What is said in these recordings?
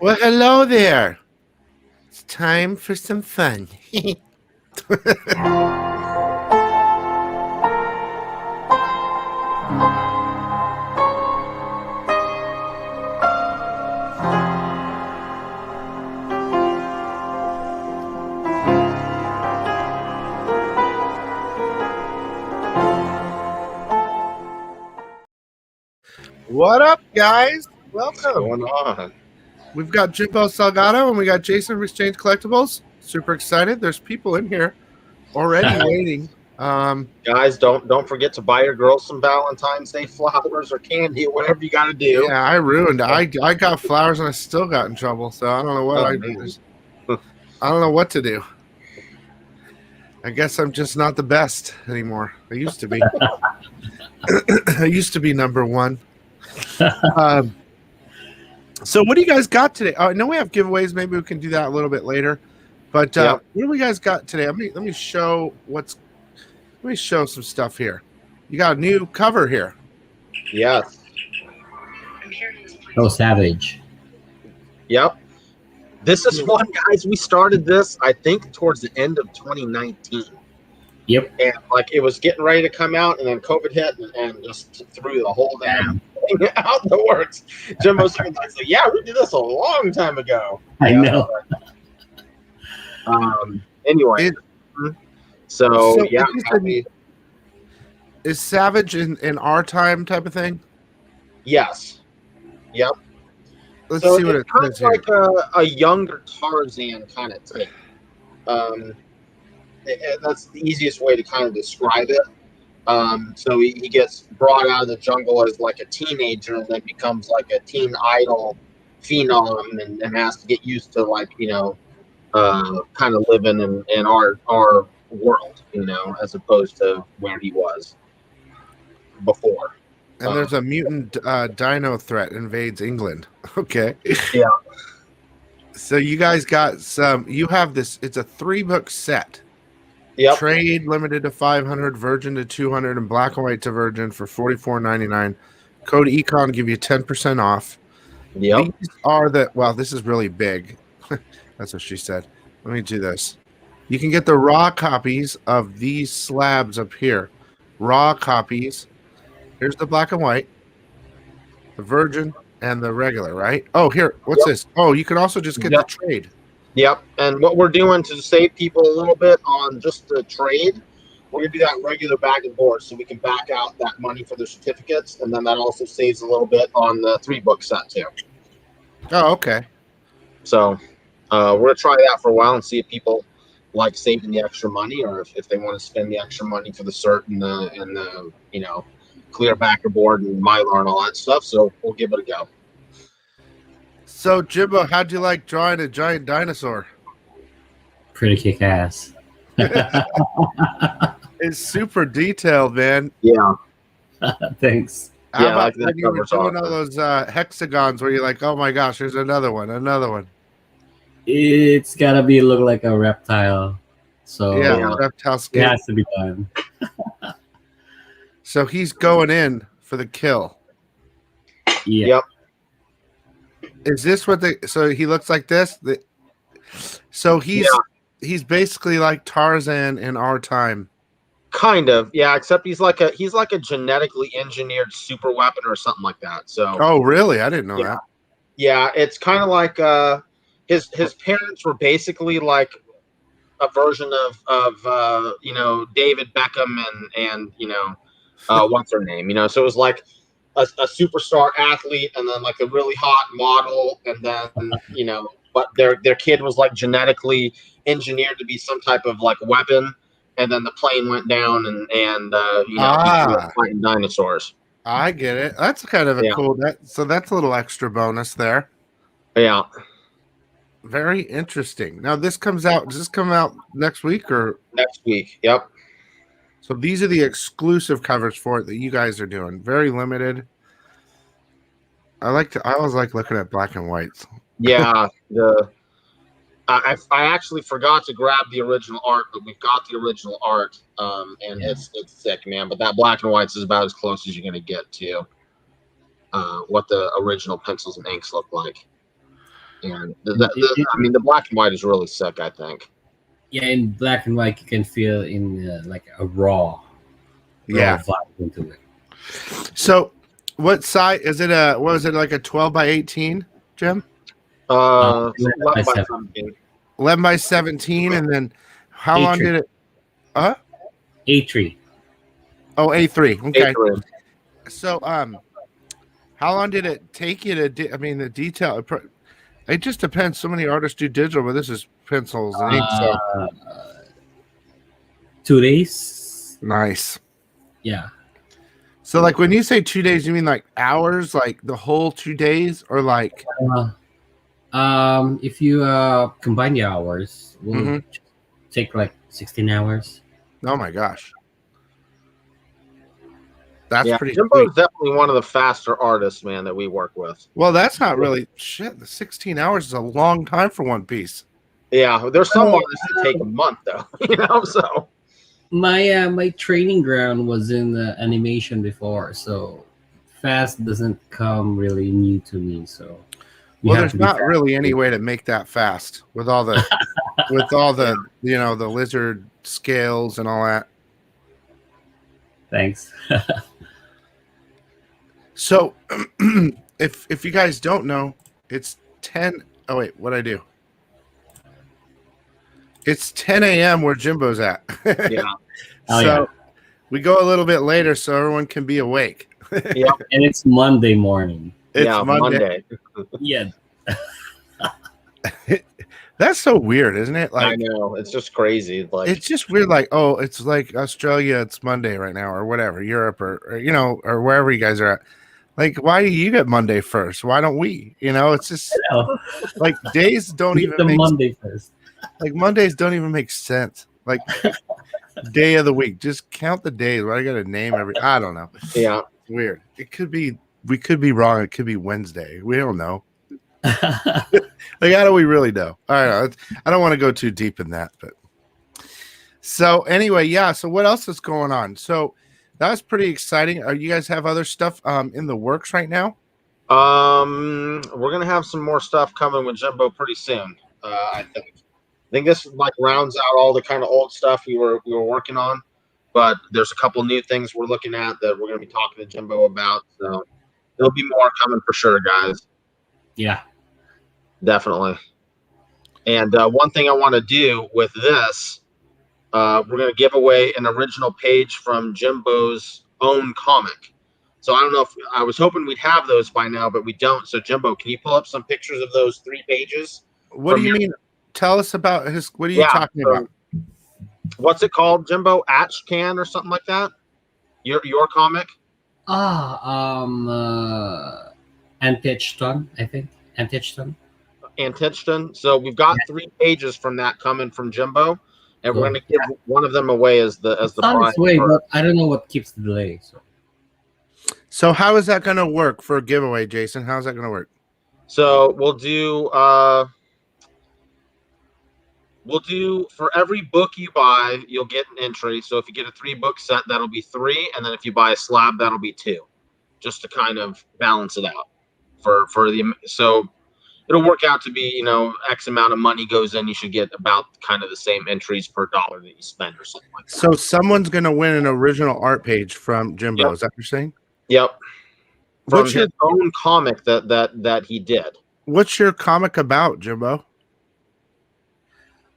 Well, hello there. It's time for some fun. What up, guys? What's Welcome. going on? We've got Jimbo Salgado and we got Jason from Exchange Collectibles. Super excited. There's people in here already waiting. Guys, don't forget to buy your girls some Valentine's Day flowers or candy or whatever you got to do. Yeah, I ruined. I got flowers and I still got in trouble. So I don't know what I don't know what to do. I guess I'm just not the best anymore. I used to be. I used to be number one. So what do you guys got today? I know we have giveaways. Maybe we can do that a little bit later. But what do we guys got today? Let me show some stuff here. You got a new cover here. Yes. Oh, Sauvage. Yep. This is one, guys. We started this, I think, towards the end of 2019. Yep. And like it was getting ready to come out, and then COVID hit and just threw the whole damn thing out the works. Jimbo Salgado like, "Yeah, we did this a long time ago." I know. Anyway, so yeah, is Sauvage in our time type of thing? Yes. Yep. Let's so see what it kind says of here. like a younger Tarzan kind of thing. That's the easiest way to kind of describe it. So he gets brought out of the jungle as like a teenager and then becomes like a teen idol phenom and has to get used to like, kind of living in our world, as opposed to where he was before. And there's a mutant dino threat invades England. Okay. Yeah. So you guys got some. You have this. It's a 3-book set. Yep. Trade limited to 500, Virgin to 200, and Black and White to Virgin for $44.99. Code Econ give you 10% off. Yep. These are the. Well, this is really big. That's what she said. Let me do this. You can get the raw copies of these slabs up here. Raw copies. Here's the black and white, the Virgin, and the regular, right? Oh, here. What's this? Oh, you can also just get the trade. Yep. And what we're doing to save people a little bit on just the trade, we're going to do that regular bag and board so we can back out that money for the certificates. And then that also saves a little bit on the 3-book set, too. Oh, okay. So we're going to try that for a while and see if people like saving the extra money or if they want to spend the extra money for the cert and the clear backer board and Mylar and all that stuff. So we'll give it a go. So, Jimbo, how'd you like drawing a giant dinosaur? Pretty kick-ass. It's super detailed, man. Yeah. Thanks. How about when you were doing all those hexagons where you're like, oh my gosh, there's another one. It's gotta look like a reptile. So yeah. Reptile skin. It has to be done. So he's going in for the kill. Yeah. Yep. Is this what so he looks like this? So he's basically like Tarzan in our time. Kind of, yeah, except he's like a genetically engineered super weapon or something like that. So oh really? I didn't know that. Yeah, it's kind of like his parents were basically like a version of David Beckham and what's her name? So it was like a superstar athlete and then like a really hot model and then but their kid was like genetically engineered to be some type of like weapon, and then the plane went down and fighting dinosaurs. I get it. That's kind of a cool. So that's a little extra bonus there. Yeah. Very interesting. Now this comes out. Does this come out next week or next week? Yep. So these are the exclusive covers for it that you guys are doing. Very limited. I always like looking at black and whites. Yeah. I actually forgot to grab the original art, but we've got the original art, and it's sick, man. But that black and whites is about as close as you're gonna get to what the original pencils and inks look like. And the black and white is really sick, I think. Yeah, in black and white, you can feel in like a raw Yeah. vibe into it. So, what size is it? What was it, like a 12 by 18, Jim? 11 by 7. 17. 11 by 17, and then how long did it? A3. Oh, A3. Okay. A3. So, how long did it take you to? I mean, the detail. It just depends. So many artists do digital, but this is pencils and ink. So 2 days. nice. Yeah. So, like, when you say 2 days, you mean like hours, like the whole 2 days, or like? If you combine the hours, will take like 16 hours. Oh my gosh, that's pretty. Jimbo sweet. is definitely one of the faster artists, man, that we work with. Well, that's not really shit. The 16 hours is a long time for one piece. Yeah, there's some artists that take a month though, So My training ground was in animation before, so fast doesn't come really new to me. So well, there's not really any way to make that fast with all the the lizard scales and all that. Thanks. So, if you guys don't know, it's 10. Oh wait, what'd I do? It's 10 a.m. where Jimbo's at. yeah, So we go a little bit later so everyone can be awake. yeah, And it's Monday morning. It's yeah, Monday. Yeah. That's so weird, isn't it? Like, I know, it's just crazy. Like, it's just weird. Like, oh, it's like Australia. It's Monday right now, or whatever. Europe, or or wherever you guys are at. Like, why do you get Monday first? Why don't we? It's just like days don't even make Monday first. like Mondays don't even make sense. Like day of the week, just count the days. Why I got to name every? I don't know. yeah, It's weird. It could be. We could be wrong. It could be Wednesday. We don't know. Like, how do we really know? I don't know. I don't want to go too deep in that, but so anyway, yeah. So what else is going on? So that was pretty exciting. You guys have other stuff in the works right now? we're gonna have some more stuff coming with Jimbo pretty soon. I think this like rounds out all the kind of old stuff we were working on, but there's a couple new things we're looking at that we're gonna be talking to Jimbo about. So there'll be more coming for sure, guys. Yeah. Definitely. And one thing I want to do with this, we're going to give away an original page from Jimbo's own comic. So I don't know if I was hoping we'd have those by now, but we don't. So Jimbo, can you pull up some pictures of those 3 pages? What do you mean? Tell us about his. What are you talking about? What's it called, Jimbo? Ashcan or something like that? Your comic? Antitchton, I think. Antitchton. Antitchton. So we've got 3 pages from that coming from Jimbo, and we're going to give one of them away as the prize. Way, but I don't know what keeps the delay. So how is that going to work for a giveaway, Jason? How's that going to work? So we'll do for every book you buy, you'll get an entry. So if you get a 3-book set, that'll be 3, and then if you buy a slab, that'll be 2, just to kind of balance it out. So it'll work out to be, X amount of money goes in. You should get about kind of the same entries per dollar that you spend or something like that. So someone's going to win an original art page from Jimbo. Yep. Is that what you're saying? Yep. From What's his own comic that he did. What's your comic about, Jimbo?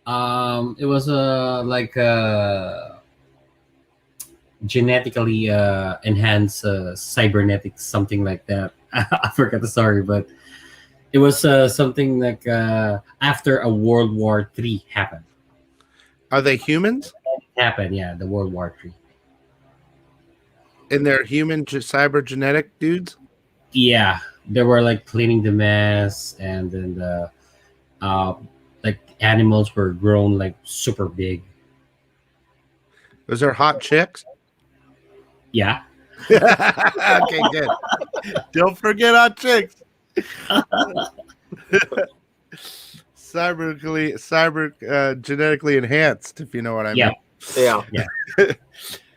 It was genetically enhanced cybernetics, something like that. I forgot the story, but it was something like after a World War III happened. Are they humans? It happened, yeah, the World War III. And they're human cyber genetic dudes? Yeah, they were like cleaning the mess, and then the like animals were grown like super big. Those are hot chicks? Yeah. Okay, good. Don't forget hot chicks. Cyber genetically enhanced, if you know what I mean. Yeah.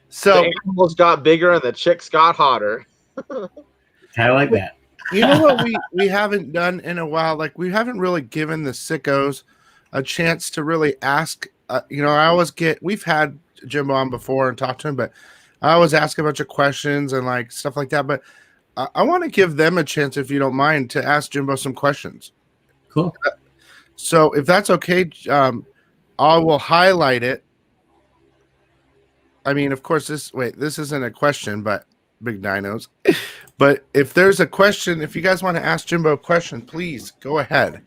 So the animals got bigger and the chicks got hotter. Kind of like that. You know what we haven't done in a while? Like, we haven't really given the sickos a chance to really ask. I always we've had Jimbo on before and talked to him, but I always ask a bunch of questions and like stuff like that. But I want to give them a chance, if you don't mind, to ask Jimbo some questions. Cool. So if that's okay, I will highlight it. I mean, of course, this isn't a question, but big dinos. But if there's a question, if you guys want to ask Jimbo a question, please go ahead.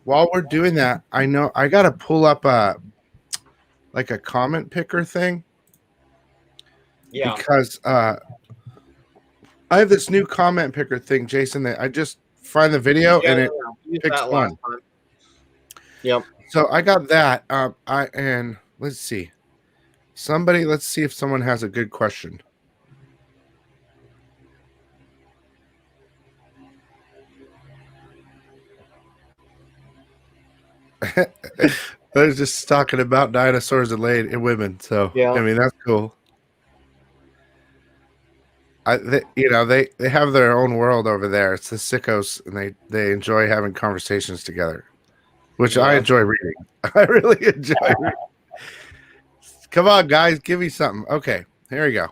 While we're doing that, I know I got to pull up a comment picker thing. Yeah. Because I have this new comment picker thing, Jason, that I just find the video and it picks one. Yep. So I got that. And let's see. Let's see if someone has a good question. They're just talking about dinosaurs and women. So yeah. I mean, that's cool. They have their own world over there. It's the sickos, and they enjoy having conversations together, which I enjoy reading. I really enjoy reading. Come on, guys, give me something. Okay, here we go.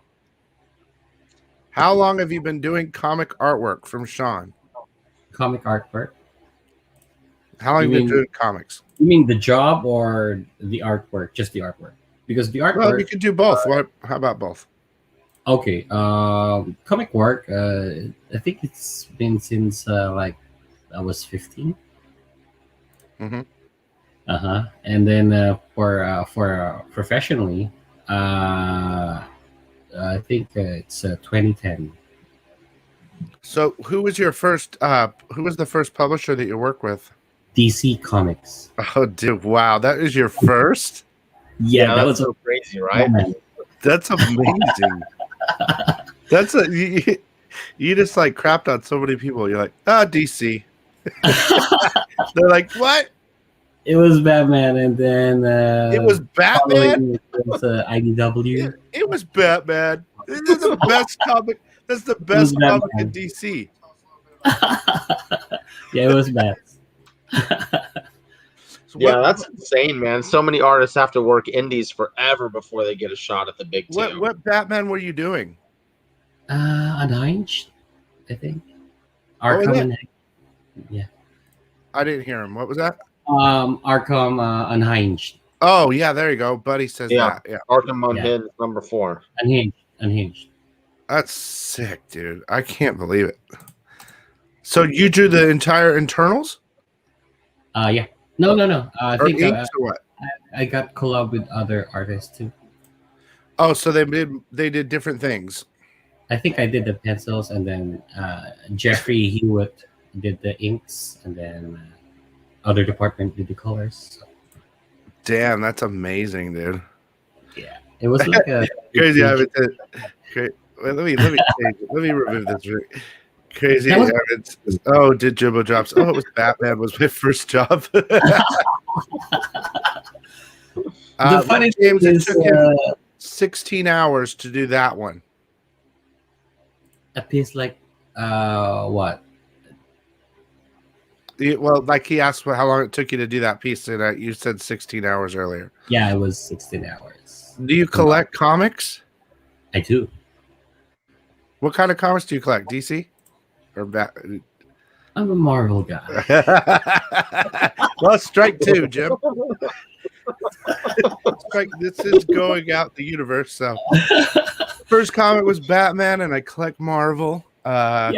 How long have you been doing comic artwork? From Sean. Comic artwork? How long have you been doing comics? You mean the job or the artwork? Just the artwork? Because the artwork... Well, you can do both. How about both? Okay, comic work, I think it's been since, I was 15. Mm-hmm. And then for professionally, I think it's 2010. So who was the first publisher that you worked with? DC Comics. Oh, dude, wow, that is your first? Yeah, that was so crazy, right? That's amazing. You just like crapped on so many people. You're like, DC. They're like, what? It was Batman, and then it was Batman. It was IDW. It was Batman. This is the best comic. That's the best comic in DC. Yeah, it was bad. That's insane, man. So many artists have to work indies forever before they get a shot at the big two. What Batman were you doing? Unhinged, I think. Arkham. Yeah. I didn't hear him. What was that? Arkham Unhinged. Oh yeah, there you go. Buddy says that. Yeah. Arkham Unhinged number 4. Unhinged. That's sick, dude. I can't believe it. So you drew the entire internals? Yeah. No. I think I got collab with other artists too. Oh, so they did different things. I think I did the pencils, and then Jeffrey Hewitt did the inks, and then other department did the colors. So. Damn, that's amazing, dude. Yeah, it was like a crazy. Great. Let me change it. Let me remove this. Crazy Evans. Oh, did Jimbo drops? Oh, it was Batman. Was my first job. The funny thing is, it took him 16 hours to do that one. A piece like what? Well, like he asked how long it took you to do that piece, and you said 16 hours earlier. Yeah, it was 16 hours. Do you collect comics? I do. What kind of comics do you collect? DC? Or I'm a Marvel guy. Well, strike 2, Jim. This is going out the universe. So, first comic was Batman, and I collect Marvel. But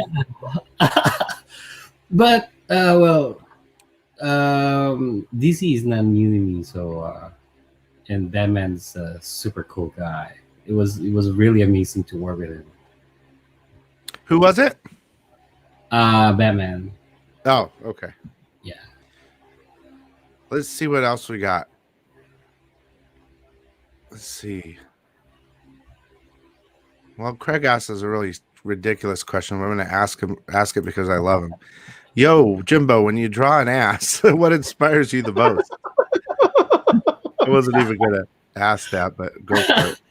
DC is not new to me. So, and Batman's a super cool guy. It was really amazing to work with him. Who was it? Batman. Oh, okay. Yeah. Let's see what else we got. Let's see. Well, Craig asked us a really ridiculous question. I'm going to ask it because I love him. Yo, Jimbo, when you draw an ass, what inspires you the most? I wasn't even going to ask that, but go for it.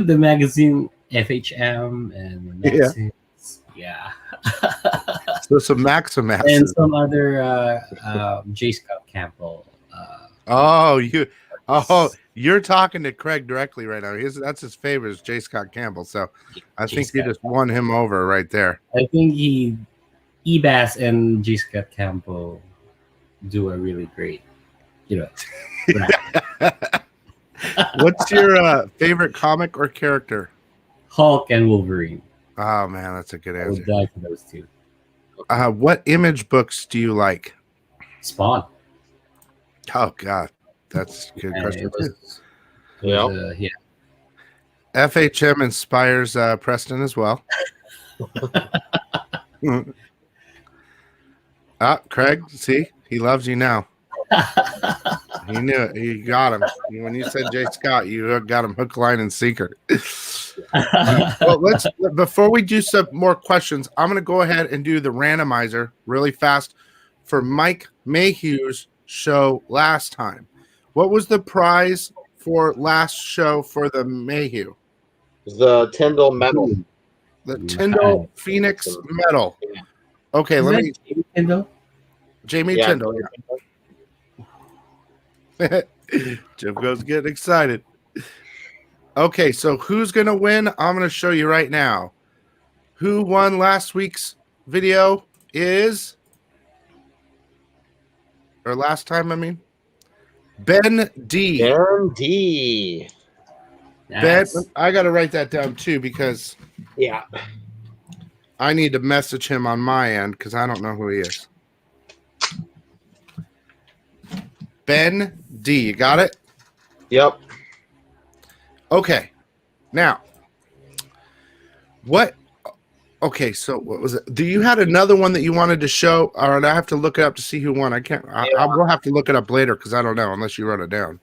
The magazine FHM and magazines. Yeah. So some Maximax. and some other J. Scott Campbell. You're talking to Craig directly right now. That's his favorite is J. Scott Campbell. So I J. think Scott. you just won him over right there. I think Ebass and J. Scott Campbell do a really great, rap. What's your favorite comic or character? Hulk and Wolverine. Oh man, that's a good I would answer. die for those two. What Image books do you like? Spawn. Oh god, that's a good question. Yeah. FHM inspires Preston as well. Craig, see, he loves you now. He knew it. You got him. When you said J. Scott, you got him hook, line, and sinker. Well, before we do some more questions, I'm going to go ahead and do the randomizer really fast for Mike Mayhew's show last time. What was the prize for last show for the Mayhew? The Tyndall medal. The Tyndall Phoenix medal. Okay, let me. Jamie Tyndall? Jamie Tyndall. Yeah. Jim goes getting excited. Okay, so who's going to win? I'm going to show you right now. Who won last week's video is, or last time, I mean, Ben D. Ben D. Nice. Ben, I got to write that down too because I need to message him on my end because I don't know who he is. Ben D. You got it? Yep. Okay. Now, what? Okay, so what was it? Do you had another one that you wanted to show? Or I have to look it up to see who won. I can't. I will have to look it up later because I don't know unless you wrote it down.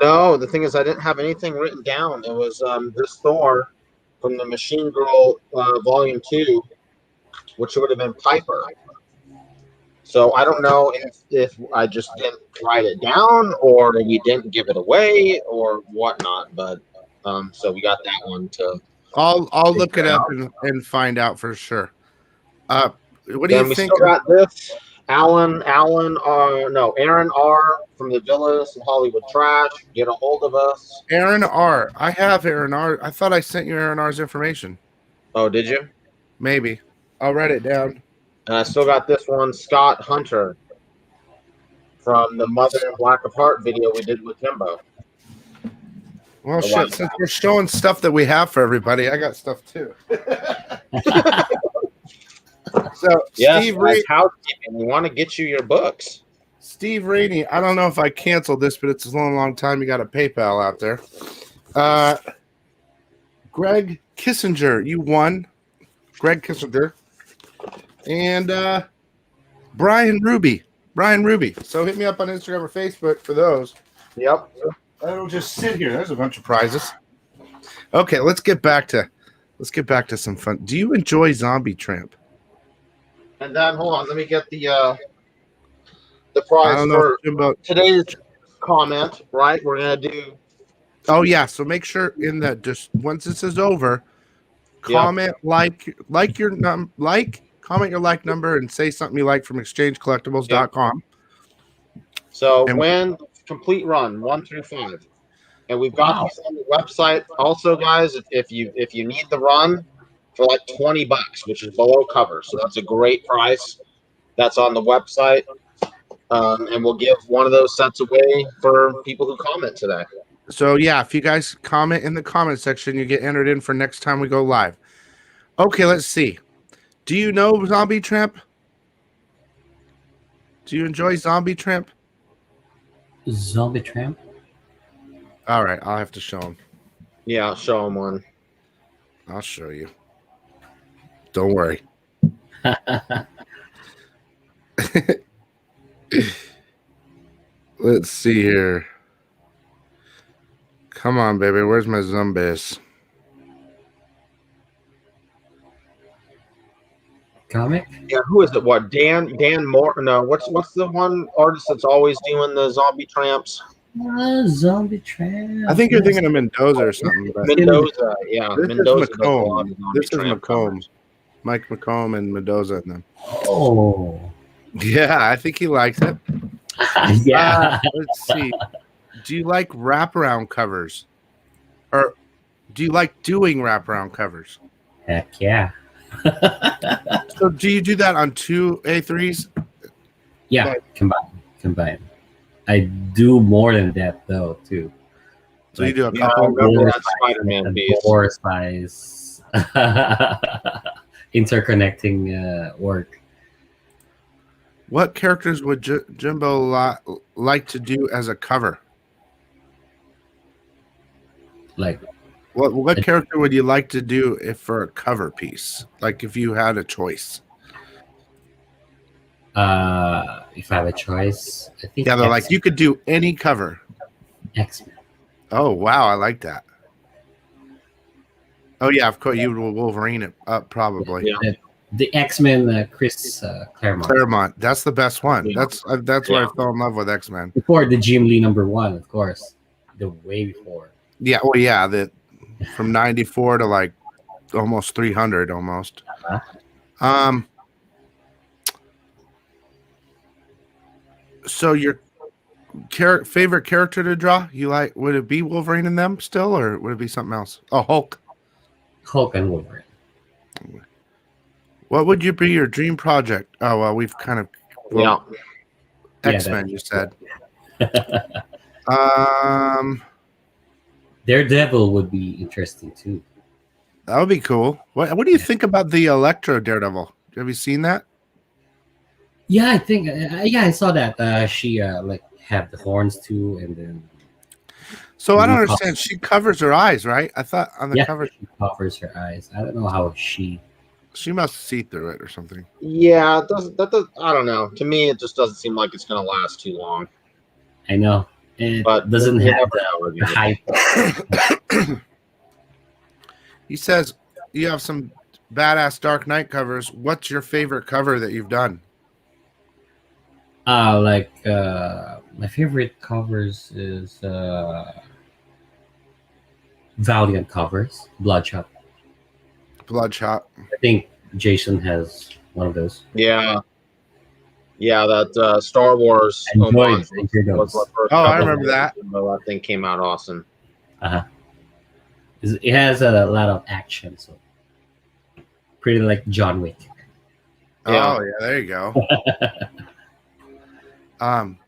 No, the thing is, I didn't have anything written down. It was this Thor from the Machine Girl Volume 2, which would have been Piper. So I don't know if I just didn't write it down or we didn't give it away or whatnot. But so we got that one to. I'll look it up and find out for sure. What do you we think? Still got this Aaron R from the Villas and Hollywood Trash. Get a hold of us. Aaron R. I have Aaron R. I thought I sent you Aaron R's information. Oh, did you? Maybe. I'll write it down. And I still got this one, Scott Hunter, from the Mother and Black of Heart video we did with Jimbo. Well, shit, since we're showing stuff that we have for everybody, I got stuff too. So, yes, Steve Rainey, housekeeping. We want to get you your books. Steve Rainey, I don't know if I canceled this, but it's a long time. You got a PayPal out there. Greg Kissinger, you won. Greg Kissinger. And Brian Ruby. So hit me up on Instagram or Facebook for those. Yep. It'll just sit here. There's a bunch of prizes. Okay, let's get back to some fun. Do you enjoy Zombie Tramp? And then hold on, let me get the prize for today's comment. Right, we're gonna do. Oh yeah, so make sure just once this is over, comment comment your like number and say something you like from exchangecollectibles.com. So when complete run 1 through 5, and we've got this on the website. Also, guys, if you need the run for like $20, which is below cover, so that's a great price. That's on the website, and we'll give one of those sets away for people who comment today. So yeah, if you guys comment in the comment section, you get entered in for next time we go live. Okay, let's see. Do you know Zombie Tramp? Do you enjoy Zombie Tramp? Zombie Tramp? All right, I'll have to show him. Yeah, I'll show him one. I'll show you. Don't worry. Let's see here. Come on, baby. Where's my zombies? Comic? Yeah, who is it? What, Dan Moore? No, what's the one artist that's always doing the Zombie Tramps? Zombie Tramp. I think you're thinking of Mendoza or something. But Mendoza, yeah. This Mendoza is McComb. This is McComb. Mike McComb and Mendoza in them. Oh, Yeah, I think he likes it. yeah. Let's see. Do you like wraparound covers? Or do you like doing wraparound covers? Heck yeah. So do you do that on 2 A3s? Yeah, Like- combine. I do more than that though too. So you do a Yeah, I couple. remember More that Spider-Man piece. More size interconnecting work. What characters would Jimbo like to do as a cover? Like What character would you like to do if for a cover piece? Like if you had a choice. if I have a choice, I think Yeah, they're like you could do any cover. X-Men. Oh wow, I like that. Oh yeah, of course you will Wolverine it up probably. Yeah. The X-Men Chris Claremont. Claremont, that's the best one. Yeah. That's why I Yeah. fell in love with X-Men. Before the Jim Lee #1, of course. The way before. Yeah, well yeah, that from 94 to like almost 300 almost. Uh-huh. So your favorite character to draw? You like? Would it be Wolverine in them still, or would it be something else? Oh, Hulk. Hulk and Wolverine. What would you be your dream project? Oh well, we've kind of Yeah. X-Men. You said. Daredevil would be interesting too. That would be cool. What do you think about the Electro Daredevil? Have you seen that? Yeah, I think. Yeah, I saw that. She like have the horns too, and then So I don't understand. She covers her eyes, right? I thought on the cover she covers her eyes. I don't know how she. she must see through it or something. Yeah, I don't know. To me, it just doesn't seem like it's going to last too long. I know it But doesn't you have never know, the hype. He says you have some badass Dark Knight covers. What's your favorite cover that you've done? My favorite covers is Valiant covers, Bloodshot. Bloodshot. I think Jason has one of those. Yeah. Yeah, that Star Wars Enjoyed homage those. was my first Oh, I cover remember that. That thing came out awesome. It has a lot of action, so pretty like John Wick. Yeah. Oh yeah, there you go.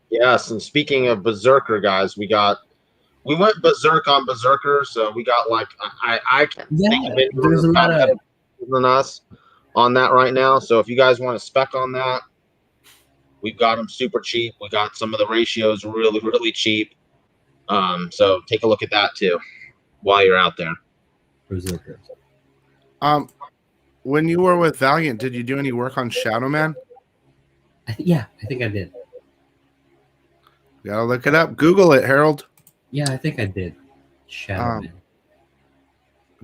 Yes, and speaking of Berserker guys, we went berserk on Berserker, so we got like I can't think of anyone there's a that's lot got of better than us on that right now. So if you guys want to spec on that, we've got them super cheap. We got some of the ratios really, really cheap. So take a look at that too while you're out there. Berserker. When you were with Valiant, did you do any work on Shadow Man? I think I did. You gotta look it up. Google it, Harold. Yeah, I think I did. Shadow Man.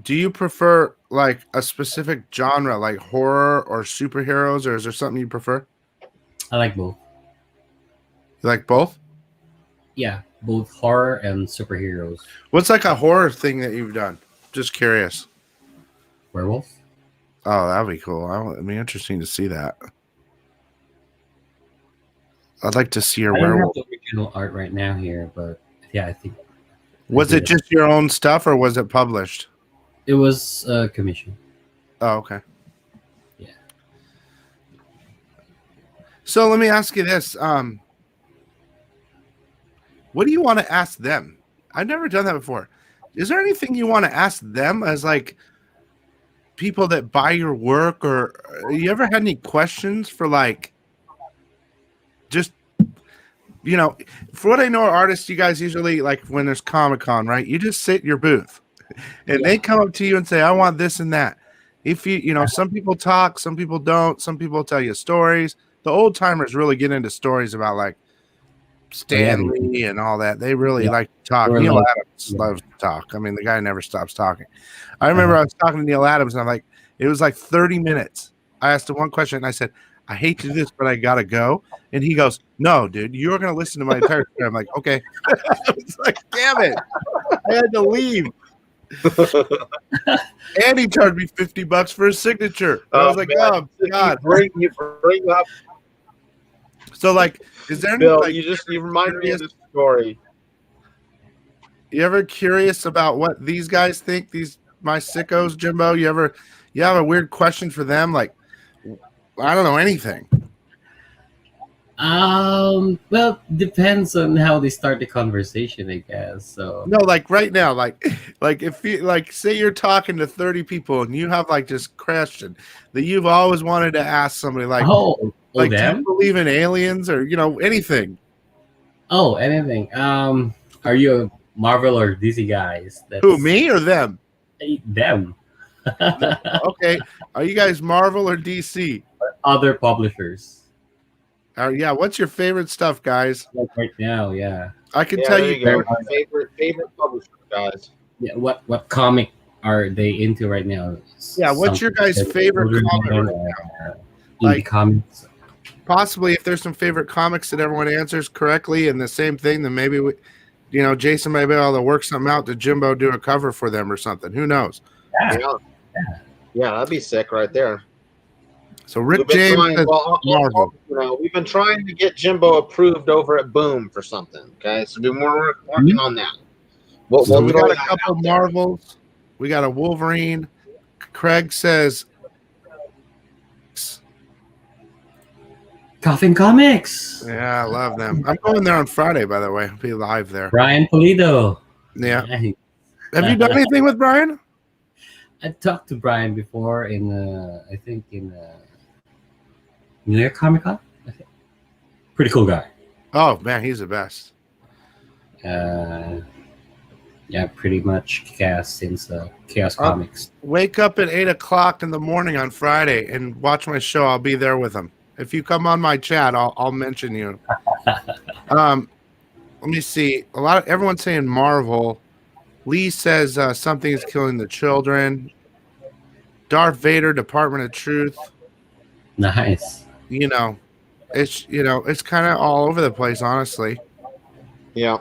Do you prefer like a specific genre, like horror or superheroes, or is there something you prefer? I like both. You like both? Yeah, both horror and superheroes. What's like a horror thing that you've done? Just curious. Werewolf? Oh, that'd be cool. It'd be interesting to see that. I'd like to see your I don't have werewolf. the original art right now here, but yeah, I think. Was it just your own stuff or was it published? It was commission. Oh, okay. Yeah. So let me ask you this. What do you want to ask them? I've never done that before. Is there anything you want to ask them as like people that buy your work, or you ever had any questions for like just, you know, for what I know, artists, you guys usually like when there's Comic-Con, right? You just sit in your booth and they come up to you and say, I want this and that. If you know, some people talk, some people don't, some people tell you stories. The old timers really get into stories about like Stanley and all that. They really like to talk. Or Neil like- Adams loves to talk. I mean, the guy never stops talking. I remember I was talking to Neil Adams and I'm like, it was like 30 minutes. I asked him one question and I said, I hate to do this, but I gotta go. And he goes, no, dude, you're gonna listen to my entire story. I'm like, okay. I was like, damn it. I had to leave. And he charged me $50 for his signature. I was like, man. oh God. You bring up So like, is there any Bill? like You remind me of this story. you ever curious about what these guys think? My sickos, Jimbo. You have a weird question for them? Like, I don't know anything. Well, depends on how they start the conversation, I guess. So No, like right now, like if you like say you're talking to 30 people and you have like this question that you've always wanted to ask somebody, like do them? you believe in aliens or anything? Oh, anything. Are you a Marvel or DC guys? Who, me or them? Them. Okay. Are you guys Marvel or DC? Other publishers. Yeah, what's your favorite stuff, guys? Like right now, yeah. I can tell you, go. Favorite publisher, guys. Yeah, what comic are they into right now? Yeah, what's your guys' favorite comic right now? Like comics. Possibly if there's some favorite comics that everyone answers correctly and the same thing, then maybe Jason may be able to work something out to Jimbo do a cover for them or something. Who knows? Yeah, that'd be sick right there. So Rick James says Marvel. We've been trying to get Jimbo approved over at Boom for something. Okay, so we're working on that. We got a couple Marvels. We got a Wolverine. Craig says Coffin Comics. Yeah, I love them. I'm going there on Friday, by the way. I'll be live there. Brian Pulido. Yeah. Nice. Have you done anything with Brian? I talked to Brian before in I think in New York Comic Con. Pretty cool guy. Oh man, he's the best. Yeah, pretty much cast since Chaos Comics. Wake up at 8:00 in the morning on Friday and watch my show. I'll be there with him. If you come on my chat, I'll mention you. Let me see. Everyone's saying Marvel. Lee says something is killing the children. Darth Vader, Department of Truth. Nice. It's kind of all over the place, honestly. Yeah.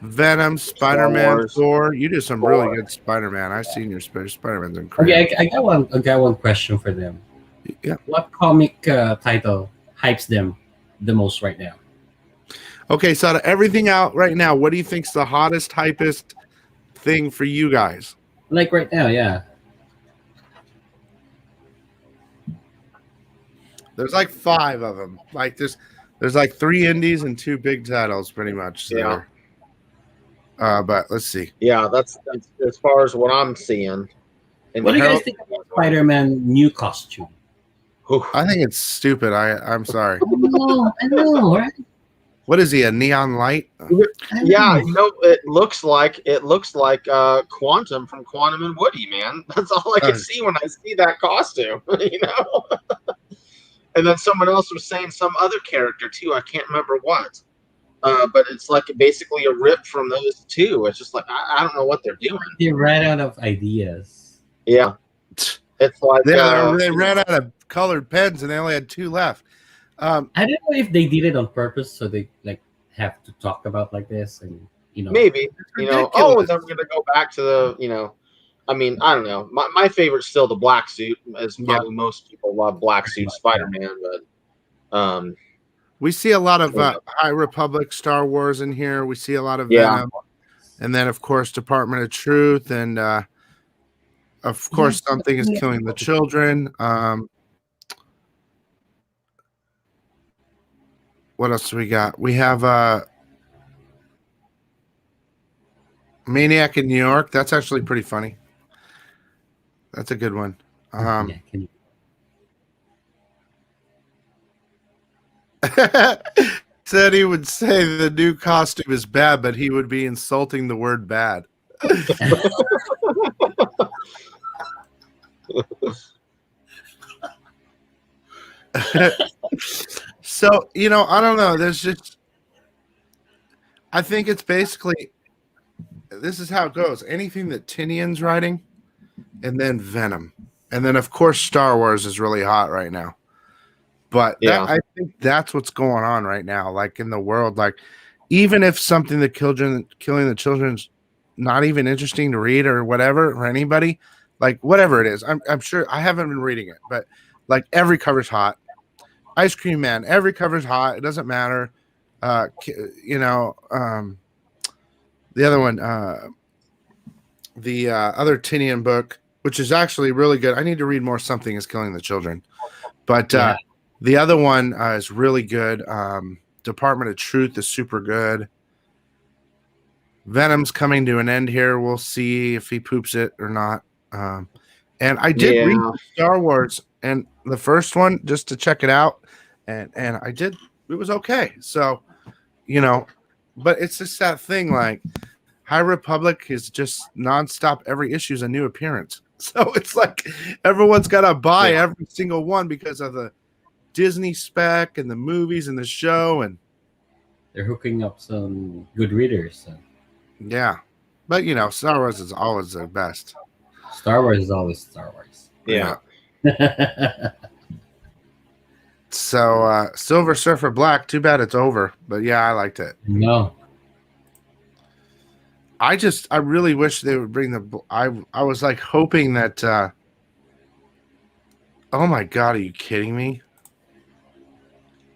Venom, Spider-Man, Thor. You do some really good Spider-Man. I've seen your Spider-Man's incredible. Okay, I got one question for them. Yeah. What comic title hypes them the most right now? Okay, so out of everything out right now, what do you think's the hottest, hypest thing for you guys? Like right now, yeah. There's like 5 of them. Like there's like 3 indies and 2 big titles, pretty much. So. Yeah. But let's see. Yeah, that's as far as what I'm seeing. What do you guys think about Spider-Man new costume? I think it's stupid. I'm sorry. I know, right? What is he? A neon light? Yeah, it looks like Quantum from Quantum and Woody, man. That's all I can see when I see that costume, And then someone else was saying some other character too. I can't remember what. But it's like basically a rip from those two. It's just like I don't know what they're doing. They ran out of ideas. Yeah, it's like they ran out of colored pens and they only had 2 left. I don't know if they did it on purpose, so they like have to talk about like this, and maybe then we're gonna go back to the I mean, I don't know. My favorite's still the black suit, as probably most people love black suit Spider-Man, but we see a lot of High Republic Star Wars in here. We see a lot of Venom, and then of course Department of Truth, and of course something is killing the children. What else do we got? We have Maniac in New York. That's actually pretty funny. That's a good one. Said he would say the new costume is bad, but he would be insulting the word bad. So, I don't know. I think it's basically, this is how it goes. Anything that Tinian's writing, and then Venom. And then, of course, Star Wars is really hot right now. But I think that's what's going on right now, like in the world. Like, even if something that killing the children not even interesting to read or whatever for anybody, like whatever it is. I'm sure I haven't been reading it, but like every cover's hot. Ice Cream Man, every cover's hot. It doesn't matter. You know, the other one, the other Tinian book, which is actually really good. I need to read more. Something is Killing the Children, but the other one is really good. Department of Truth is super good. Venom's coming to an end here. We'll see if he poops it or not. And I did read Star Wars and the first one just to check it out, and I did. It was okay. So, you know, but it's just that thing like High Republic is just nonstop. Every issue is a new appearance. So it's like everyone's got to buy every single one because of the Disney spec and the movies and the show, and they're hooking up some good readers. So. Yeah, but you know, Star Wars is always the best. Star Wars is always Star Wars. Yeah. So, Silver Surfer Black. Too bad it's over, but yeah, I liked it. No. I really wish they would bring the. I was like hoping that. Oh my God, are you kidding me?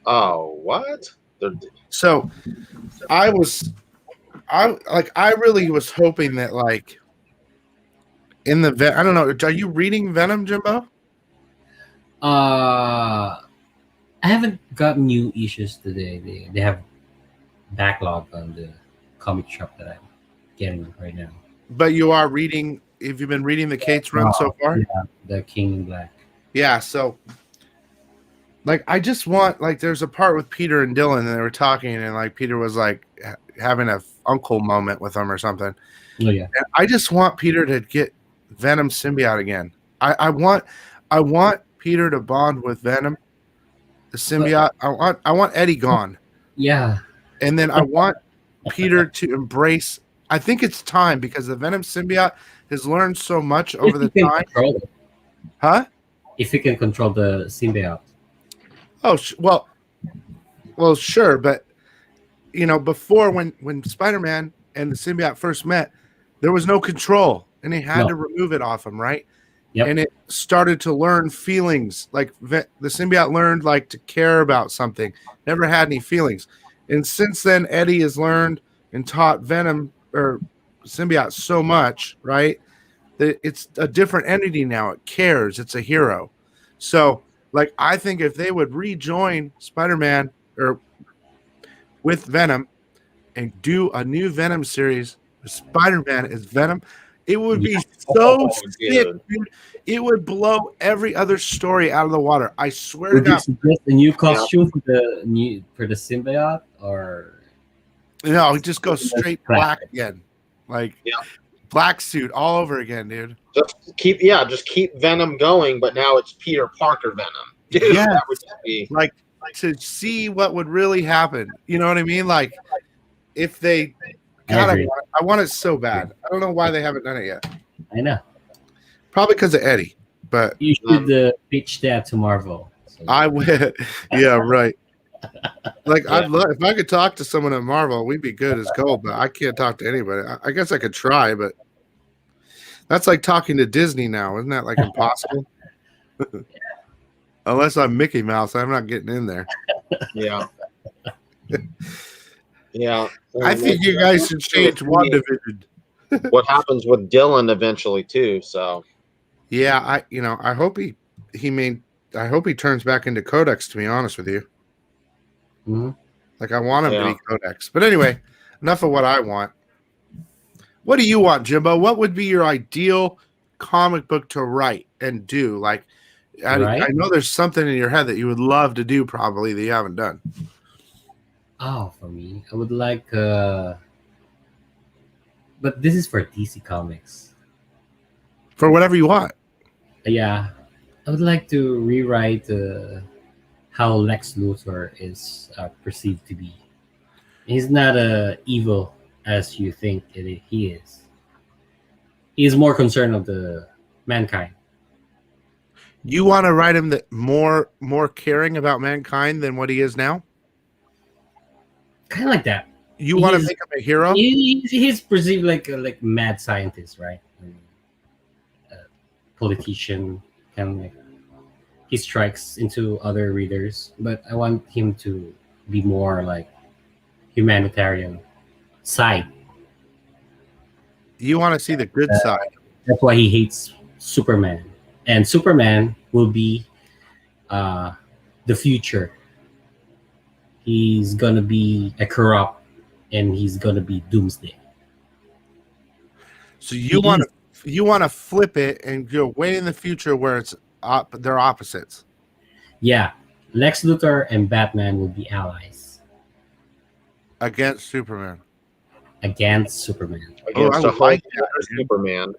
Oh, what? So, I really was hoping that like in the I don't know. Are you reading Venom, Jimbo? I haven't got new issues today. They have backlog on the comic shop that I'm getting right now. But you are reading. Have you been reading the Kate's run so far? Yeah, the King in Black. Yeah. So, like, I just want like there's a part with Peter and Dylan, and they were talking, and like Peter was like having a uncle moment with him or something. Oh yeah. And I just want Peter to get Venom symbiote again. I want Peter to bond with Venom, the symbiote. I want Eddie gone. Yeah. And then I want Peter to embrace. I think it's time because the Venom symbiote has learned so much over the time. Huh? If you can control the symbiote. Oh, well, sure, but you know, before when Spider-Man and the symbiote first met, there was no control, and he had to remove it off him, right? Yep. And it started to learn feelings. Like the symbiote learned like to care about something. Never had any feelings, and since then, Eddie has learned and taught Venom or symbiote so much, right? That it's a different entity now. It cares. It's a hero. So, like, I think if they would rejoin Spider-Man or with Venom and do a new Venom series, Spider-Man is Venom, it would be so sick, dude. It would blow every other story out of the water. I swear to God. Would you suggest a new costume for the symbiote, or no? Just go straight black again, like black suit all over again, dude. Just keep Venom going, but now it's Peter Parker Venom. Dude, that would be like to see what would really happen. You know what I mean? Like if they I want it so bad. I don't know why they haven't done it yet. I know. Probably because of Eddie. But you should pitch that to Marvel. So. I would. Yeah, right. Like I'd love if I could talk to someone at Marvel, we'd be good as gold. But I can't talk to anybody. I guess I could try, but that's like talking to Disney now. Isn't that like impossible? Unless I'm Mickey Mouse, I'm not getting in there. Yeah. Yeah. I think you guys should change WandaVision. What happens with Dylan eventually too, so yeah, I hope he turns back into Codex, to be honest with you. Mm-hmm. Like I want him to be Codex. But anyway, enough of what I want. What do you want, Jimbo? What would be your ideal comic book to write and do? Like I know there's something in your head that you would love to do probably that you haven't done. Oh, for me, I would like but this is for DC Comics. For whatever you want. Yeah. I would like to rewrite how Lex Luthor is perceived to be. He's not evil as you think he is. He is more concerned of the mankind. You want to write him that more caring about mankind than what he is now? Kind of like that. You want to He's- make him a hero? He's perceived like a mad scientist, right? A politician, kind of like he strikes into other readers, but I want him to be more like humanitarian side. You want to see the good side. That's why he hates Superman, and Superman will be uh, the future. He's gonna be a corrupt, and he's gonna be Doomsday. So you want to flip it and go way in the future where it's they're opposites. Yeah, Lex Luthor and Batman will be allies Against Superman. against Superman. Against I a like whole Superman.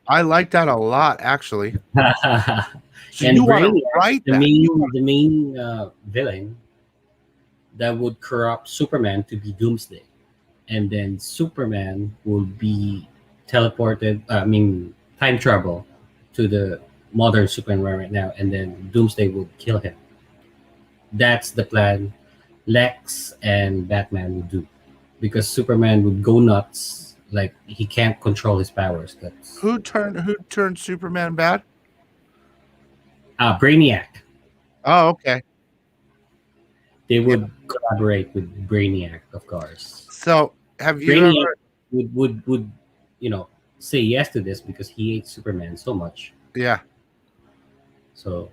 I like that a lot, actually. So And you want to Brainiac, write the that? main villain that would corrupt Superman to be Doomsday, and then Superman will be teleported. Time travel to the modern Superman right now, and then Doomsday will kill him. That's the plan Lex and Batman would do, because Superman would go nuts. Like he can't control his powers. That's Who turned Superman bad? Brainiac. Oh, okay. They would collaborate with Brainiac, of course. So have you Brainiac ever? would say yes to this because he hates Superman so much. Yeah. So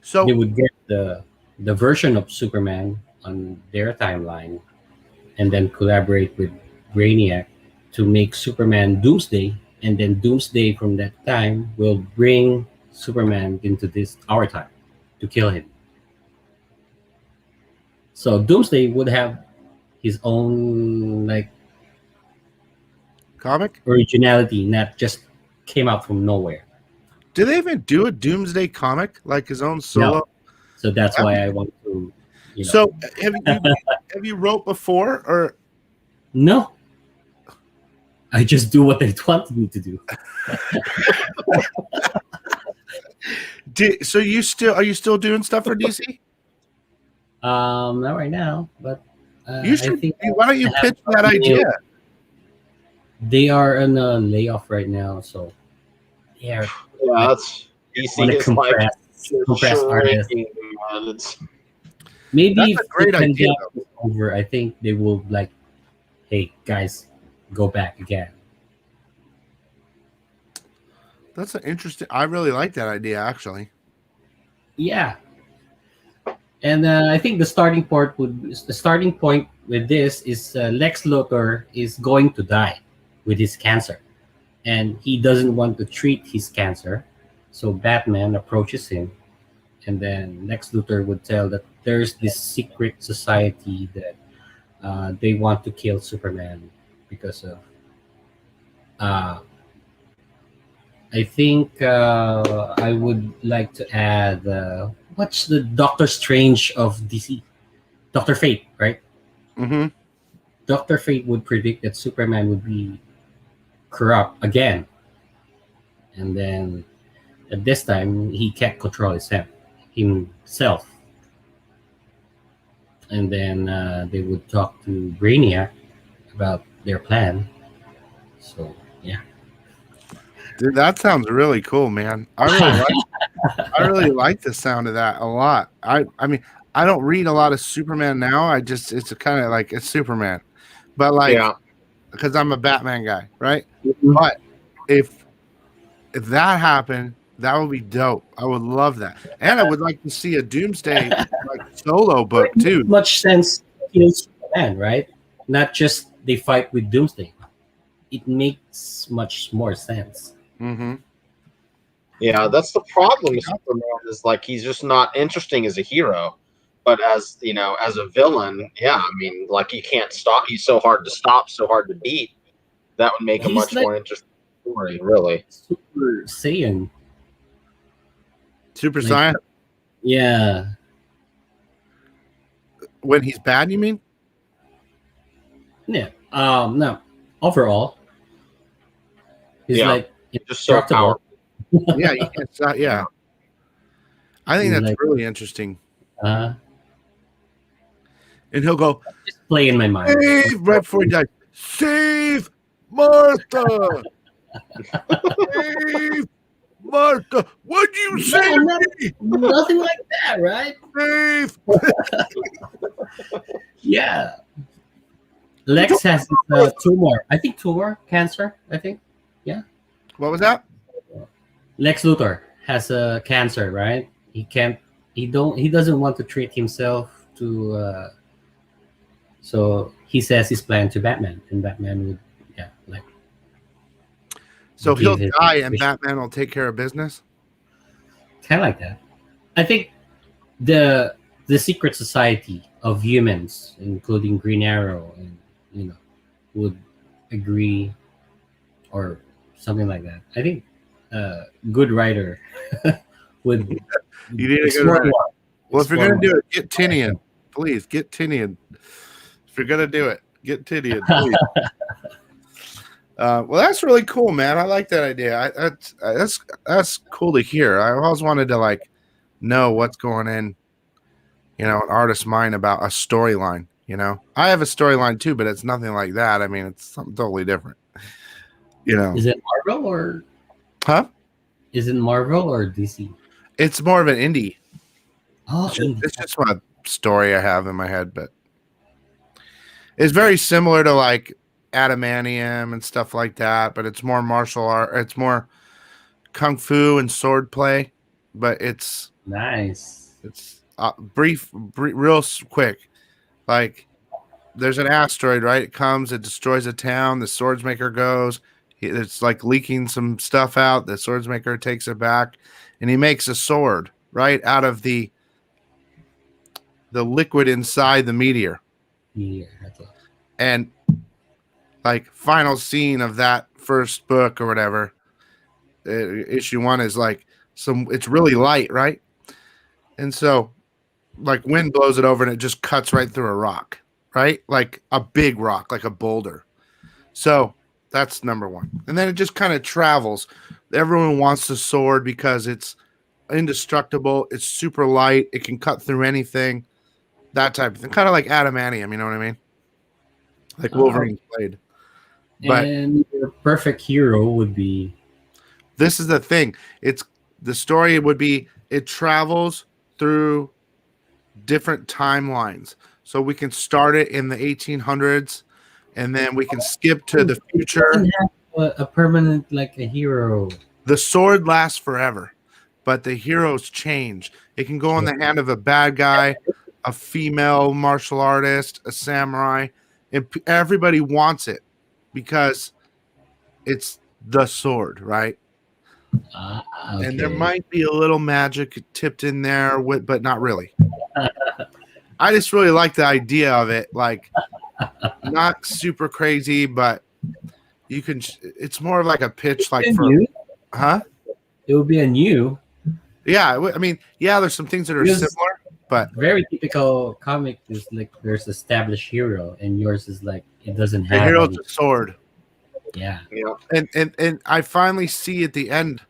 So they would get the version of Superman on their timeline, and then collaborate with Brainiac to make Superman Doomsday, and then Doomsday from that time will bring Superman into our time to kill him. So Doomsday would have his own comic? originality, not just came out from nowhere. Do they even do a Doomsday comic like his own solo? No. So that's why I want to. So have you wrote before or? No. I just do what they wanted me to do. So are you still doing stuff for DC? Not right now, but You should. I think Why don't you I have pitch that something idea? new. They are on a layoff right now, so Yeah, that's want DC to is like compress artists. shrinking, man. It's Maybe That's if a great the idea, pandemic is over, I think they will hey guys, go back again. That's an interesting. I really like that idea, actually. Yeah, and I think the starting point with this is Lex Luthor is going to die with his cancer, and he doesn't want to treat his cancer, so Batman approaches him, and then Lex Luthor would tell that there's this secret society that they want to kill Superman because of. I think I would like to add what's the Doctor Strange of DC? Doctor Fate, right? Mm-hmm. Doctor Fate would predict that Superman would be corrupt again, and then at this time he can't control himself. And then they would talk to Brainiac about their plan. So yeah. Dude, that sounds really cool, man. I really like the sound of that a lot. I mean, I don't read a lot of Superman now. It's kind of like it's Superman, but because I'm a Batman guy, right? Mhm. But if that happened, that would be dope. I would love that, and I would like to see a Doomsday solo book too. Much sense to kill Superman, right? Not just they fight with Doomsday. It makes much more sense. Mm-hmm. Yeah, that's the problem with Superman is he's just not interesting as a hero. But as as a villain, yeah, I mean, he can't stop. He's so hard to stop, so hard to beat. That would make a He's much more interesting story, really. Super Saiyan. Super Like- Saiyan. Yeah. When he's bad, you mean? Yeah. No. Overall, he's Yeah. Just so indestructible. powerful. Yeah, you can't stop. Yeah, I think He's that's really interesting. and he'll go, Just play in my mind. save, right before he dies, save Martha. Save Martha. What'd you say? Nothing like that, right? Save. Yeah. Lex has tumor. I think tumor, cancer. I think. What was that? Lex Luthor has a cancer, right? He can't. He doesn't want to treat himself to. So he says he's planning to Batman, and Batman would, like. So he'll give his die, and wish. Batman will take care of business. Kind of like that. I think the secret society of humans, including Green Arrow, and would agree, or something like that. I think good writer would. You need a good writer. Well, if you're gonna do it, get Tinian, please. Get Tinian. If you're gonna do it, get Tinian, please. Well, that's really cool, man. I like that idea. That's cool to hear. I always wanted to like know what's going in, an artist's mind about a storyline. I have a storyline too, but it's nothing like that. I mean, it's something totally different. Is it Marvel or? Huh? Is it Marvel or DC? It's more of an indie. Oh, It's just a story I have in my head, but it's very similar to like Adamantium and stuff like that, but it's more martial art. It's more kung fu and sword play, but it's nice. It's brief, real quick. Like there's an asteroid, right? It comes, it destroys a town. The swordsmaker goes. It's like leaking some stuff out. The swordsmaker takes it back, and he makes a sword right out of the liquid inside the meteor. Yeah. And like final scene of that first book or whatever, issue 1 is like it's really light, right? And so like wind blows it over and it just cuts right through a rock, right? Like a big rock, like a boulder. So that's number 1. And then it just kind of travels. Everyone wants the sword because it's indestructible. It's super light. It can cut through anything. That type of thing. Kind of like adamantium, you know what I mean? Like Wolverine's blade. But and your perfect hero would be. This is the thing. The story would be it travels through different timelines. So we can start it in the 1800s, and then we can skip to the future. Doesn't have a permanent like a hero. The sword lasts forever, but the heroes change. It can go in the hand of a bad guy, a female martial artist, a samurai, and everybody wants it because it's the sword, right? Okay. And there might be a little magic tipped in there, but not really. I just really like the idea of it. Like, not super crazy, but you can. It's more of like a pitch, like for, huh? It would be a new. Yeah, I mean, yeah. There's some things that are similar, but very typical comic is like there's established hero, and yours is like it doesn't have. The hero's a sword. Yeah. And I finally see at the end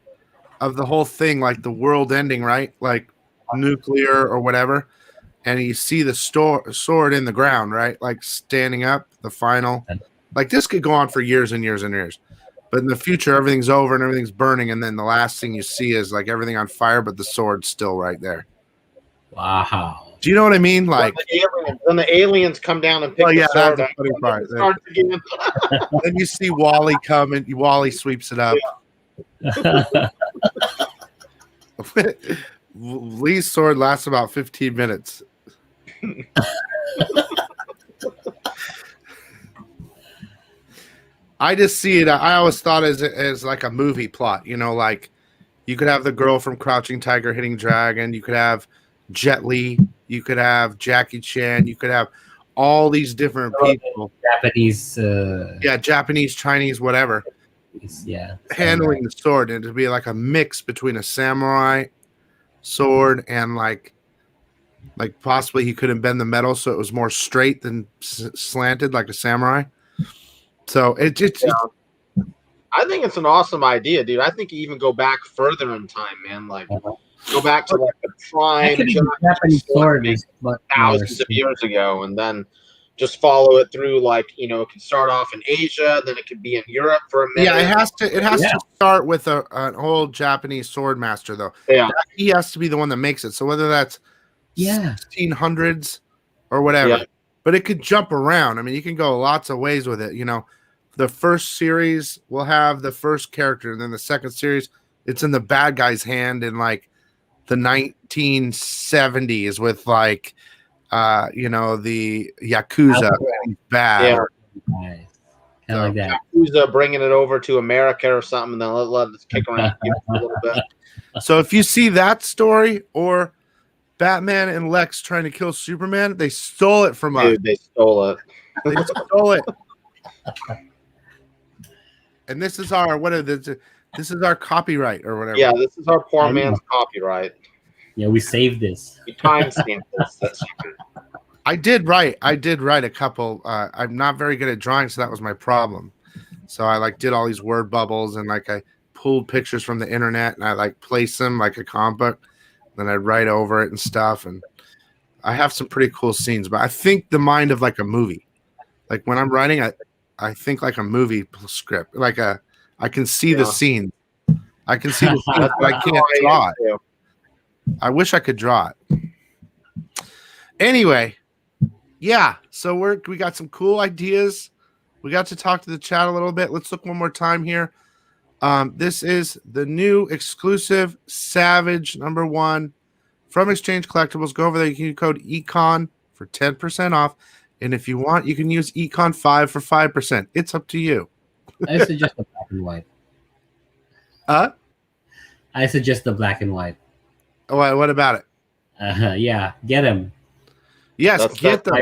of the whole thing, like the world ending, right? Like nuclear or whatever. And you see the sword in the ground, right? Like standing up, the final. Like this could go on for years and years and years. But in the future, everything's over and everything's burning. And then the last thing you see is like everything on fire, but the sword's still right there. Wow. Do you know what I mean? Like when the aliens come down and pick the sword up, funny part. Then you see Wally come and Wally sweeps it up. Yeah. Lee's sword lasts about 15 minutes. I just see it. I always thought as like a movie plot, like you could have the girl from Crouching Tiger, Hidden Dragon. You could have Jet Li. You could have Jackie Chan. You could have all these different people. Japanese. Japanese, Chinese, whatever. Yeah. Handling the sword, and it'd be like a mix between a samurai sword and like possibly he couldn't bend the metal, so it was more straight than slanted like a samurai. So I think it's an awesome idea, dude. I think you even go back further in time, man. Like Go back to like the prime Actually, the Japanese sword is much more thousands of years ago, and then just follow it through. Like it can start off in Asia, then it could be in Europe for a minute. Yeah, it has to. It has Yeah. to start with an old Japanese sword master, though. Yeah, He has to be the one that makes it. So whether that's Yeah. 1600s or whatever, Yeah. but it could jump around. I mean, you can go lots of ways with it. The first series will have the first character, and then the second series, it's in the bad guy's hand in like the 1970s with like, the Yakuza. He's bad. Yeah. Nice. Kind of like that. Yakuza bringing it over to America or something, and then let it kick around a little bit. So if you see that story or Batman and Lex trying to kill Superman, they stole it from us. Dude, they stole it. They stole it. And this is our this is our copyright or whatever. Yeah, this is our poor I know. man's copyright. Yeah, we saved this. We timestamped this. I did write a couple. I'm not very good at drawing, so that was my problem. So I did all these word bubbles and I pulled pictures from the internet and I placed them like a comic book. Then I'd write over it and stuff. And I have some pretty cool scenes, but I think the mind of like a movie. Like when I'm writing, I think like a movie script. I can see the scene. I can see the scene, but I can't draw it. I wish I could draw it. Anyway, yeah. So we got some cool ideas. We got to talk to the chat a little bit. Let's look one more time here. This is the new exclusive Sauvage #1 from Exchange Collectibles. Go over there. You can use code ECON for 10% off. And if you want, you can use ECON5 for 5%. It's up to you. I suggest the black and white. I suggest the black and white. Oh, what about it? Yeah, get them. Yes, get them.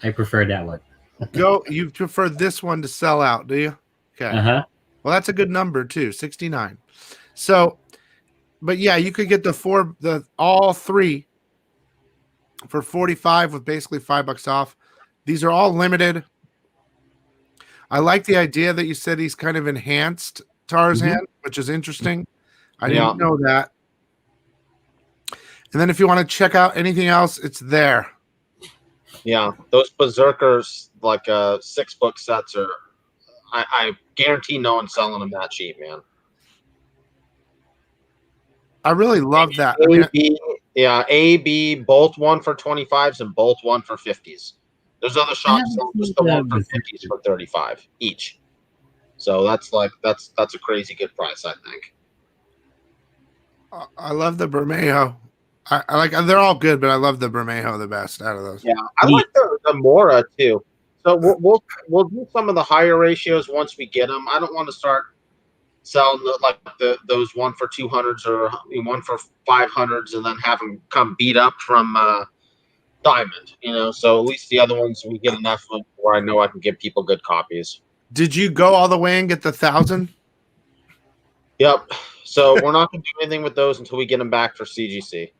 I prefer that one. Go. You prefer this one to sell out, do you? Okay. Well, that's a good number too, 69. So, but yeah, you could get all three for 45 with basically $5 off. These are all limited. I like the idea that you said he's kind of enhanced Tarzan, which is interesting. I didn't know that. And then if you want to check out anything else, it's there. Yeah, those Berserkers, 6-book sets are. I guarantee no one's selling them that cheap, man. I really love that. A, B, both one for 25s and both one for 50s. There's other shops selling just the one for 50s for 35 each. So that's a crazy good price, I think. I love the Bermejo. They're all good, but I love the Bermejo the best out of those. Yeah, I like the Mora too. So we'll do some of the higher ratios once we get them. I don't want to start selling those 1 for 200s or 1 for 500s and then have them come beat up from Diamond. So at least the other ones we get enough of where I know I can give people good copies. Did you go all the way and get the 1,000? Yep. So we're not going to do anything with those until we get them back for CGC.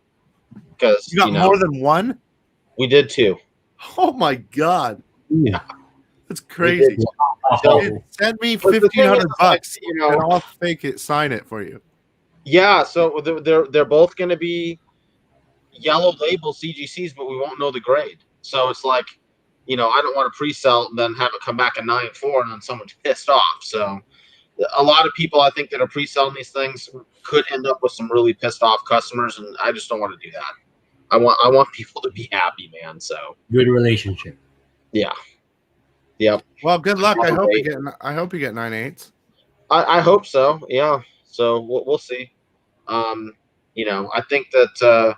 Because you got more than one? We did 2. Oh my god. Yeah. That's crazy. So send me $1,500 and I'll sign it for you. Yeah, so they're both going to be yellow label CGCs, but we won't know the grade. So it's I don't want to pre-sell and then have it come back a 9.4 and then someone's pissed off. So a lot of people I think that are pre-selling these things could end up with some really pissed off customers, and I just don't want to do that. I want people to be happy, man. So good relationship. Yeah. Yep. Well, good luck. I hope you get 9/8. I hope so. Yeah. So we'll see. I think that.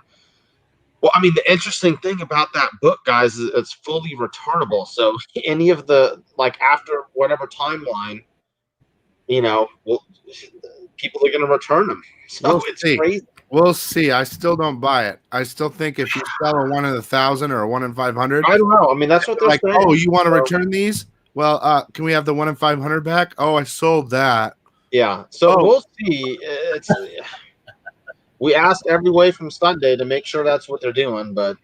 The interesting thing about that book, guys, is it's fully returnable. So any of the after whatever timeline, people are going to return them. So it's crazy. We'll see. I still don't buy it. I still think if you sell a 1 in 1,000 or a 1 in 500, I don't know. I mean, that's what they're saying. Oh, you want to return these? Well, can we have the 1 in 500 back? Oh, I sold that. Yeah. So we'll see. We asked every way from Sunday to make sure that's what they're doing. But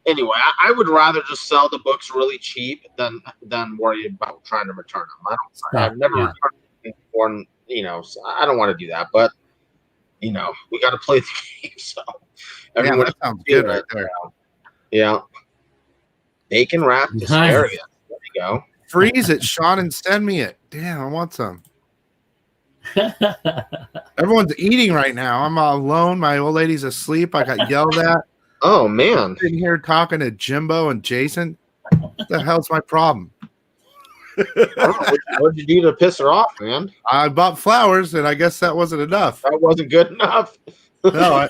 anyway, I would rather just sell the books really cheap than worry about trying to return them. I've never returned anything before, so I don't want to do that. But we got to play the game. So Yeah, everyone that sounds do good it. right there. Yeah. Bacon wrapped Nice. asparagus. There you go. Freeze it, Sean, and send me it. Damn, I want some. Everyone's eating right now. I'm all alone. My old lady's asleep. I got yelled at. Oh man. Sitting here talking to Jimbo and Jason. What the hell's my problem? What'd you do to piss her off, man? I bought flowers, and I guess that wasn't enough. That wasn't good enough. No,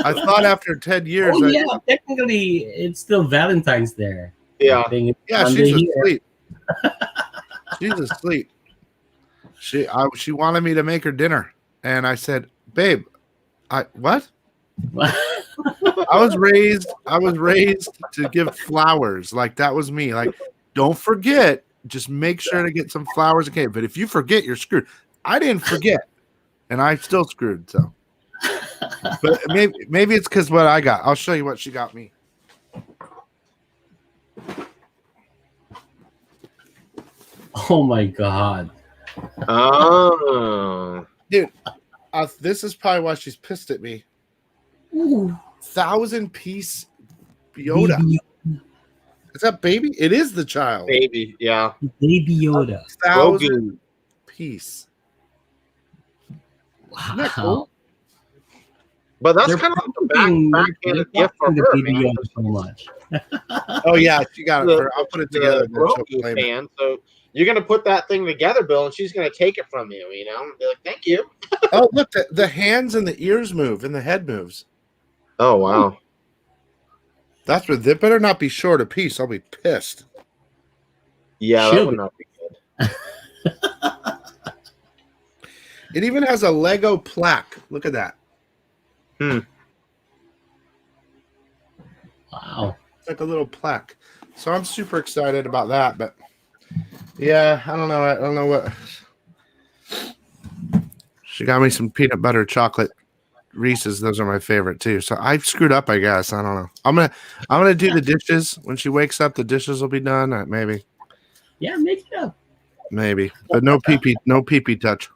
I thought after 10 years. Oh yeah, technically it's still Valentine's there. Yeah. I think it's Yeah, Monday she's here. asleep. She's asleep. She wanted me to make her dinner, and I said, "Babe, what? I was raised to give flowers. Like that was me. Like, don't forget. Just make sure to get some flowers and cake. But if you forget, you're screwed. I didn't forget, and I still screwed. So, but maybe it's because what I got. I'll show you what she got me. Oh my god. Oh. Dude, this is probably why she's pissed at me. Ooh. 1,000-piece Yoda. Baby, Is that baby? It is the child. Baby, yeah. Baby Yoda. 1,000-piece. Isn't that Wow. cool? But that's They're kind of like the fucking- backhanded they're gift for fucking her, the Baby man. Yoda so much. Oh yeah, she got it. The- For her. I'll put it together. The And then she'll Grogu claim it. fan, so you're gonna put that thing together, Bill, and she's gonna take it from you. Be like, "Thank you." Oh look, the hands and the ears move and the head moves. Oh wow. That's what. They better not be short a piece. I'll be pissed. Yeah, that She'll would be- not be good. It even has a Lego plaque. Look at that. Wow. It's like a little plaque. So I'm super excited about that. But yeah, I don't know. I don't know what. She got me some peanut butter chocolate Reese's. Those are my favorite too. So I screwed up, I guess. I don't know. I'm gonna do the dishes when she wakes up. The dishes will be done. Maybe, Yeah, make it up. maybe, but no pee touch.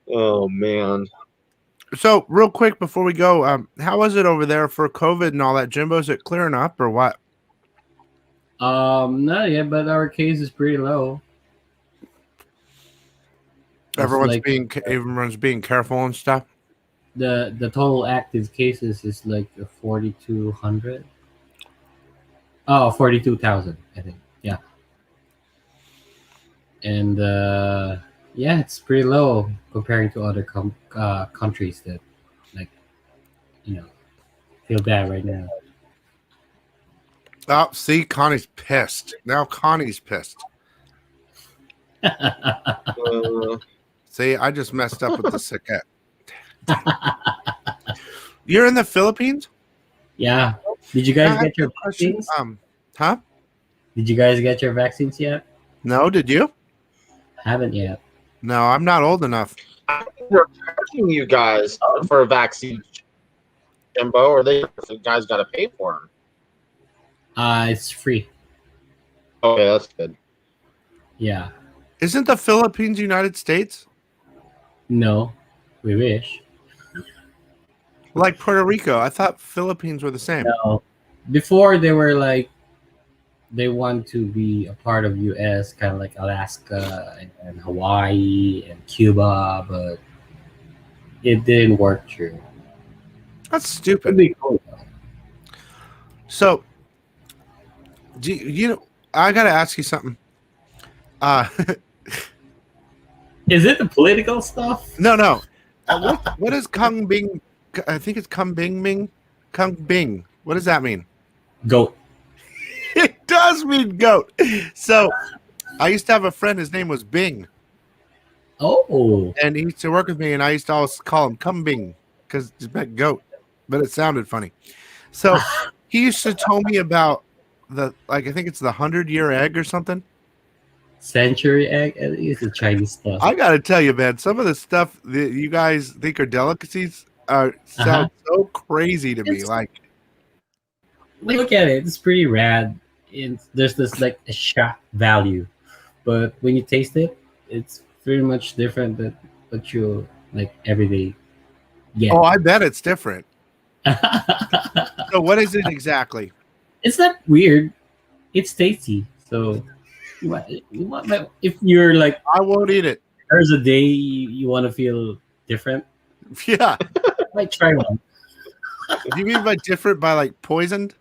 Oh man. So real quick before we go, how was it over there for COVID and all that? Jimbo, is it clearing up or what? Not yet, but our case is pretty low. Everyone's like- being careful and stuff. The total active cases is like 4,200. Oh, 42,000, I think. Yeah. And yeah, it's pretty low comparing to other countries that, like, feel bad right now. Oh, see, Connie's pissed. Now Connie's pissed. See, I just messed up with the sicket. You're in the Philippines? Yeah. Did you guys get your vaccines? Huh? Did you guys get your vaccines yet? No, did you? Haven't yet. No, I'm not old enough. They're charging you guys for a vaccine, Jimbo, or the guys got to pay for them. It's free. Okay, that's good. Yeah. Isn't the Philippines United States? No, we wish. Like Puerto Rico. I thought Philippines were the same. No. Before they were like, they want to be a part of US, kind of like Alaska and Hawaii and Cuba, but it didn't work true. That's It'd stupid. be cool, though. So, I got to ask you something. Is it the political stuff? No. What is Kung Bing? I think it's Kung Bing. Kung Bing. What does that mean? Goat. It does mean goat. So, I used to have a friend. His name was Bing, Oh. and he used to work with me. And I used to always call him Kung Bing because it meant goat, but it sounded funny. So, he used to tell me about I think it's the 100-year egg or something. Century egg? It's a Chinese stuff. I got to tell you, man, some of the stuff that you guys think are delicacies sound so crazy to me. It's- Like, Look at it. It's pretty rad. There's this like a shock value but when you taste it, it's very much different than what you like every day get. Oh, I bet it's different. So what is it exactly? It's not weird. It's tasty. So if you're like, I won't eat it. there's a day you want to feel different, Yeah. you might try one. Do you mean by different by like poisoned?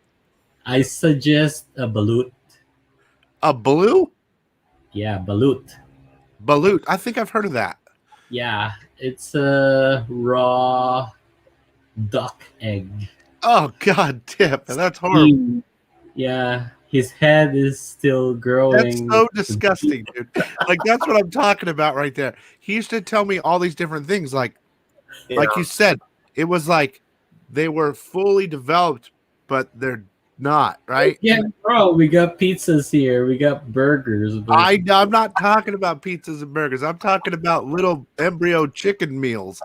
I suggest a balut. A blue? Yeah, balut. Balut. I think I've heard of that. Yeah, it's a raw duck egg. Oh god damn, that's horrible. Steamed. Yeah, his head is still growing. That's so disgusting, dude. Like that's what I'm talking about right there. He used to tell me all these different things, like you said, it was like they were fully developed, but they're not, right? Yeah, bro, we got pizzas here. We got burgers. But I'm not talking about pizzas and burgers. I'm talking about little embryo chicken meals.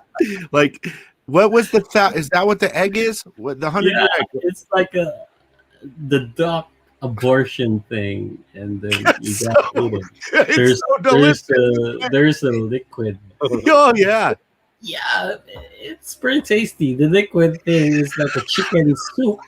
Like, what was the is that what the egg is? What the 100 yeah, egg? it's like the duck abortion thing, and then you That's got so eat it. It's There's so delicious. there's a liquid. Oh yeah. Yeah, it's pretty tasty. The liquid thing is like a chicken soup.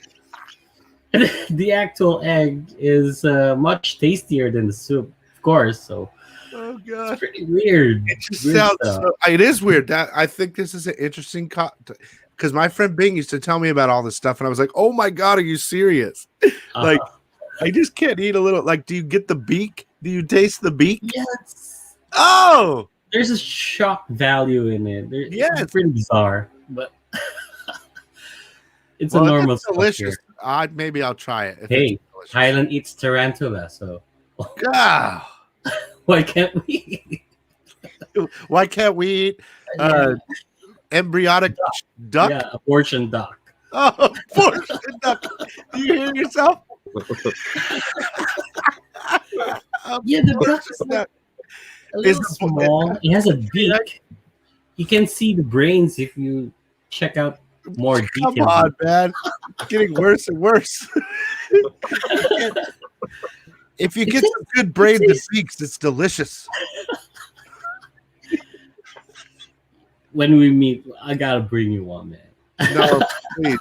And the actual egg is much tastier than the soup, of course. So Oh it's god. pretty weird. It just Weird sounds stuff. it is weird. That I think this is an interesting because my friend Bing used to tell me about all this stuff, and I was like, "Oh my god, are you serious?" Like, I just can't eat a little. Like, do you get the beak? Do you taste the beak? yes, Oh, there's a shock value in it. Yes. It's pretty bizarre, but it's well, a if normal it's delicious. structure. Maybe I'll try it. If Hey, it's delicious. Thailand eats tarantula, so Ah, why can't we? why can't we eat embryonic duck? Yeah, abortion duck. Oh, portion duck. Do you hear yourself? Yeah, the duck is Portion like duck. a little Is- small. It has a beak. You can see the brains if you check out more Come details. on, man. It's getting worse and worse. If you get some good brains and beaks, it's delicious. When we meet, I gotta bring you one, man. No, please.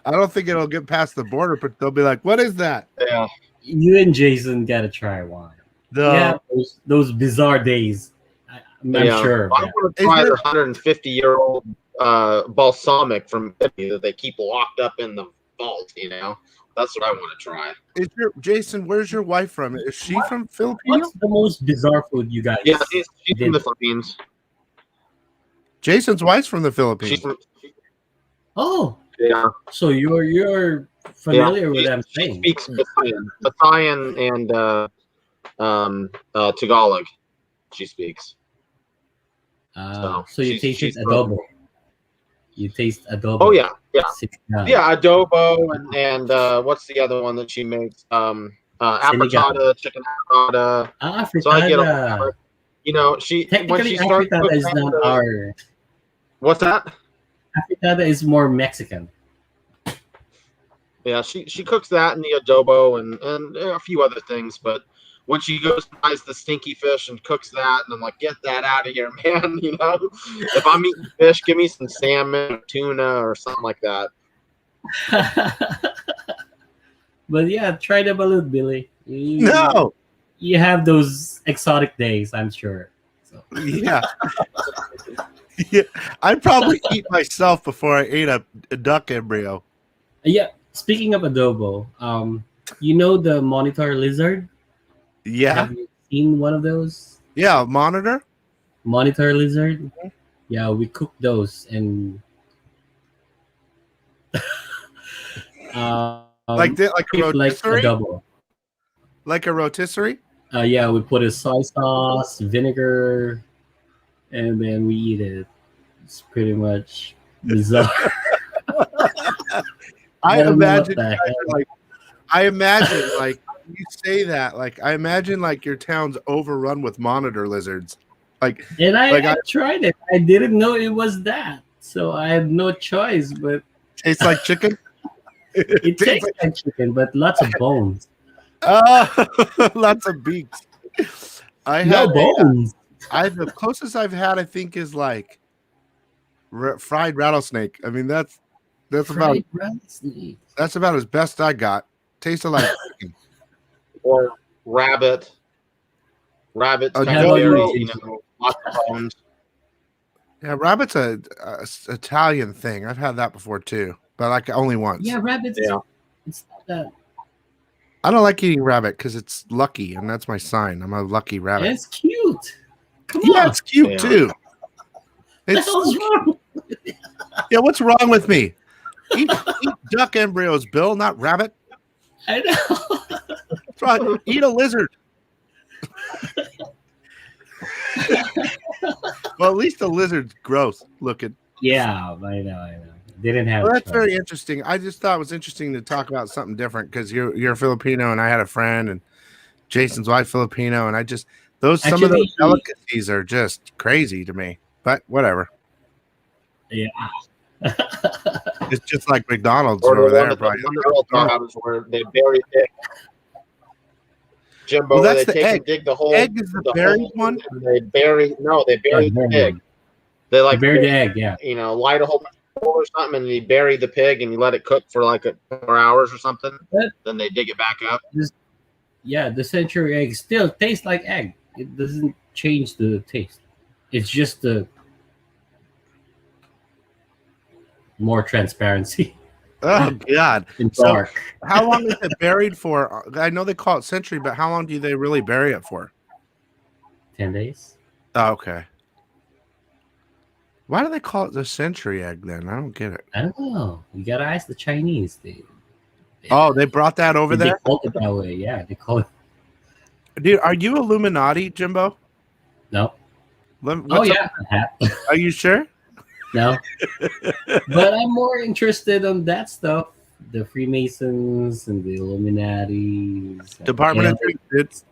I don't think it'll get past the border, but they'll be like, "What is that?" Yeah. You and Jason gotta try one. The Yeah, those bizarre days. I'm Yeah. sure. I Yeah. want to try the 150-year-old balsamic from Italy that they keep locked up in the vault. That's what I want to try. is your Jason? Where's your wife from? Is she from Philippines? What's the most bizarre food you guys? Yeah, she's from did? the Philippines. Jason's wife's from the Philippines. She's from, Oh, yeah. so you're familiar with She- them She saying? speaks Basayan and Tagalog. She speaks. So you she's- tasted she's adobo. You taste adobo. Oh yeah, yeah, Sinigang. yeah. Adobo and what's the other one that she makes? Afritada, chicken afritada. So I get Afritada. She when Technically, she starts afritada is cooking not our. what's that? Afritada is more Mexican. Yeah, she cooks that and the adobo and a few other things, but when she goes and buys the stinky fish and cooks that, and I'm like, get that out of here, man. If I'm eating fish, give me some salmon or tuna or something like that. But yeah, try the balut, Billy. No. You have those exotic days, I'm sure. So. Yeah. Yeah. I'd probably eat myself before I ate a duck embryo. Yeah, speaking of adobo, the monitor lizard? Yeah. Have you seen one of those? Yeah. Monitor. Monitor lizard? Yeah, we cook those and Like a like rotisserie. adobo. Like a rotisserie. Yeah, we put a soy sauce, vinegar, and then we eat it. It's pretty much bizarre. I don't know what imagine the hell. like you say that, like I imagine like your town's overrun with monitor lizards. Like And I Like, I- tried it. I didn't know it was that. So I had no choice, but tastes like chicken. it tastes like chicken, but lots of bones. Lots of beaks. I No had bones. the closest I've had, I think, is like fried rattlesnake. I mean, that's about Fried rattlesnake. that's about as best I got. Tasted like chicken. Or rabbit. Rabbit's Oh, kind how of about you, very, Jason? lots of bones. Yeah, rabbit's a Italian thing. I've had that before too, but like only once. Yeah, rabbits. Yeah. It's not that. I don't like eating rabbit because it's lucky, and that's my sign. I'm a lucky rabbit. It's cute. Come Yeah, on. it's cute Yeah. too. What the It's hell's wrong? yeah. What's wrong with me? Eat duck embryos, Bill, not rabbit. I know. That's right. Eat a lizard. Well, at least the lizard's gross looking. Yeah, I know. Didn't have. Well, that's choice. very interesting. I just thought it was interesting to talk about something different because you're Filipino, and I had a friend, and Jason's wife Filipino, and I just some of those Actually- delicacies are just crazy to me. But whatever. Yeah. It's just like McDonald's Or over the there. one Probably. that the girl talks where they bury it. Jimbo, Well, where that's they the take egg. and dig the hole. Egg is the buried hole, one? and they bury the Yeah, pig. They like Bury the egg. Yeah. light a whole hole or something, and you bury the pig and you let it cook for like 4 hours or something. What? Then they dig it back up. Yeah, the century egg still tastes like egg. It doesn't change the taste. It's just the more transparency Oh God! in So- dark. How long is it buried for? I know they call it century, but how long do they really bury it for? 10 days. Oh, okay. Why do they call it the century egg then? I don't get it. I don't know. You gotta ask the Chinese. Oh, they brought that over They there. call it that way. Yeah, they call it. Dude, are you Illuminati, Jimbo? No. What's Oh up? yeah. Are you sure? No. But I'm more interested on that stuff. The Freemasons and the Illuminatis. Department of Justice.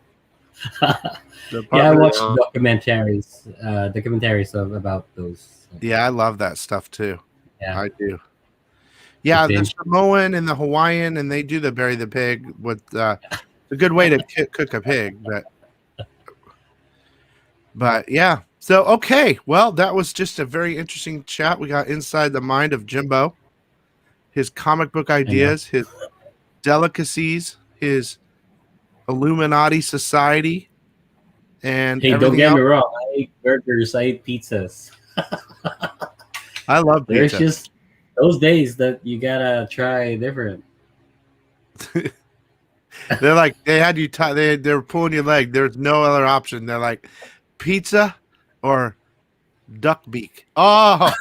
Yeah, I watch of- documentaries about those. Yeah, I love that stuff too. Yeah. I do. Yeah, the fish. Samoan and the Hawaiian, and they do the bury the pig with it's a good way to cook a pig, but yeah. So okay, well, that was just a very interesting chat. We got inside the mind of Jimbo, his comic book ideas, his delicacies, his Illuminati society, and Hey, don't everything get else. me wrong. I eat burgers. I eat pizzas. I love There's pizza. just those days that you gotta try different. They're like they had you they're pulling your leg. There's no other option. They're like pizza or duck beak. Oh,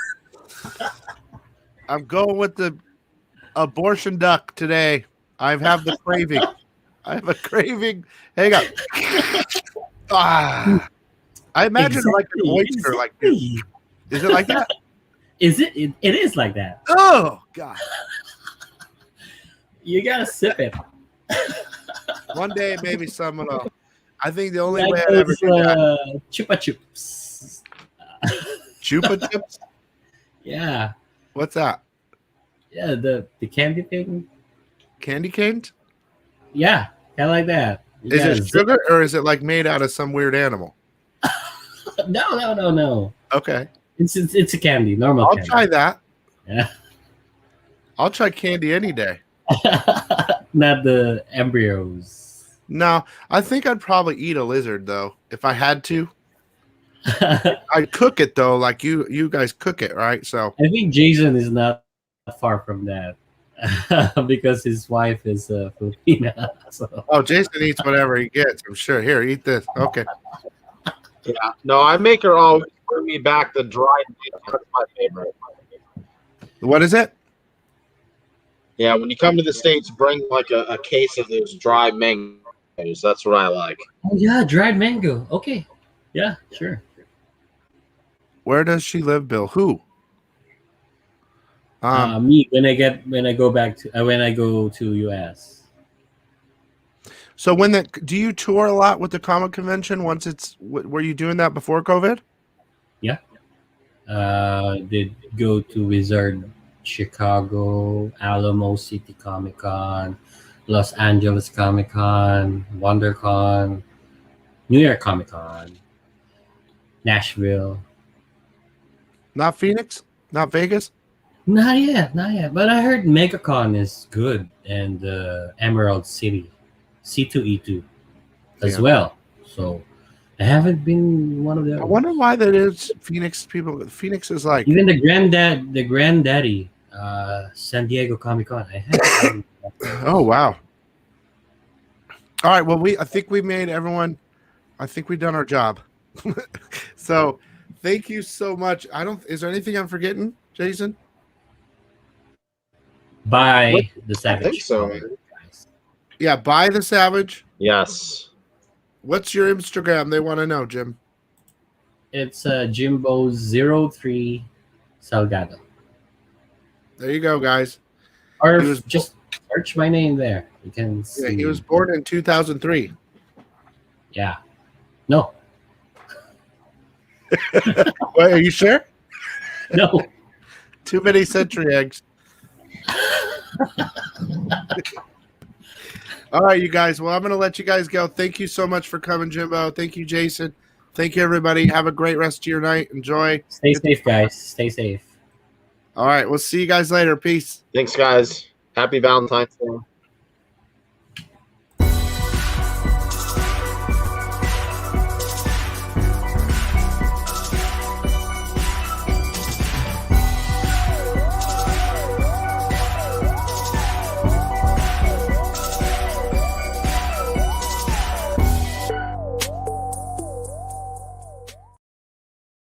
I'm going with the abortion duck today. I have the craving. I have a craving. Hang on. I imagine like an oyster. Like this. Is it like that? Is it? It is like that. Oh God! You gotta sip it. One day maybe someone will. I think the only Like way I'd ever those, do that. Chupa Chups. Chupa chips. Yeah, What's that? yeah. The candy thing. Candy canes? Yeah, kind of like that. You Is gotta it zip- sugar or is it like made out of some weird animal? No. Okay, It's a candy. Normal. I'll candy. try that. Yeah. I'll try candy any day. Not the embryos. No, I think I'd probably eat a lizard though if I had to. I I'd cook it though, like you guys cook it, right? So think Jason is not far from that because his wife is Filipina. So Jason eats whatever he gets. I'm sure. Here, eat this. Okay. Yeah. No, I make her always bring me back the dried mango. That's my favorite. What is it? Yeah, when you come to the States, bring like a case of those dried mangoes. That's what I like. oh yeah, dried mango. Okay, yeah, sure. Where does she live, Bill? Who? Me when I go to US. So do you tour a lot with the comic convention? Once were you doing that before COVID? Did go to Wizard, Chicago, Alamo City Comic Con, Los Angeles Comic Con, WonderCon, New York Comic Con, Nashville. Not Phoenix, not Vegas. Not yet, not yet. But I heard MegaCon is good and Emerald City, C2E2 as Yeah. well. So I haven't been one of them. I wonder why that is. Phoenix people. Phoenix is like. Even the granddaddy, San Diego Comic Con. I haven't. Oh wow. All right. Well, I think we made everyone. I think we've done our job. So, thank you so much. Is there anything I'm forgetting, Jason? Buy the Savage. I think so, comic, man. guys. Yeah. Buy the Savage. Yes. What's your Instagram? They want to know, Jim. It's Jimbo03 Salgado. There you go, guys. Or He was- just search my name there. You can see. Yeah, he was born in 2003. Yeah. No. Wait, are you sure? No. Too many century eggs. All right, you guys. Well, I'm going to let you guys go. Thank you so much for coming, Jimbo. Thank you, Jason. Thank you, everybody. Have a great rest of your night. Enjoy. Stay safe, guys. Stay safe. All right. We'll see you guys later. Peace. Thanks, guys. Happy Valentine's Day.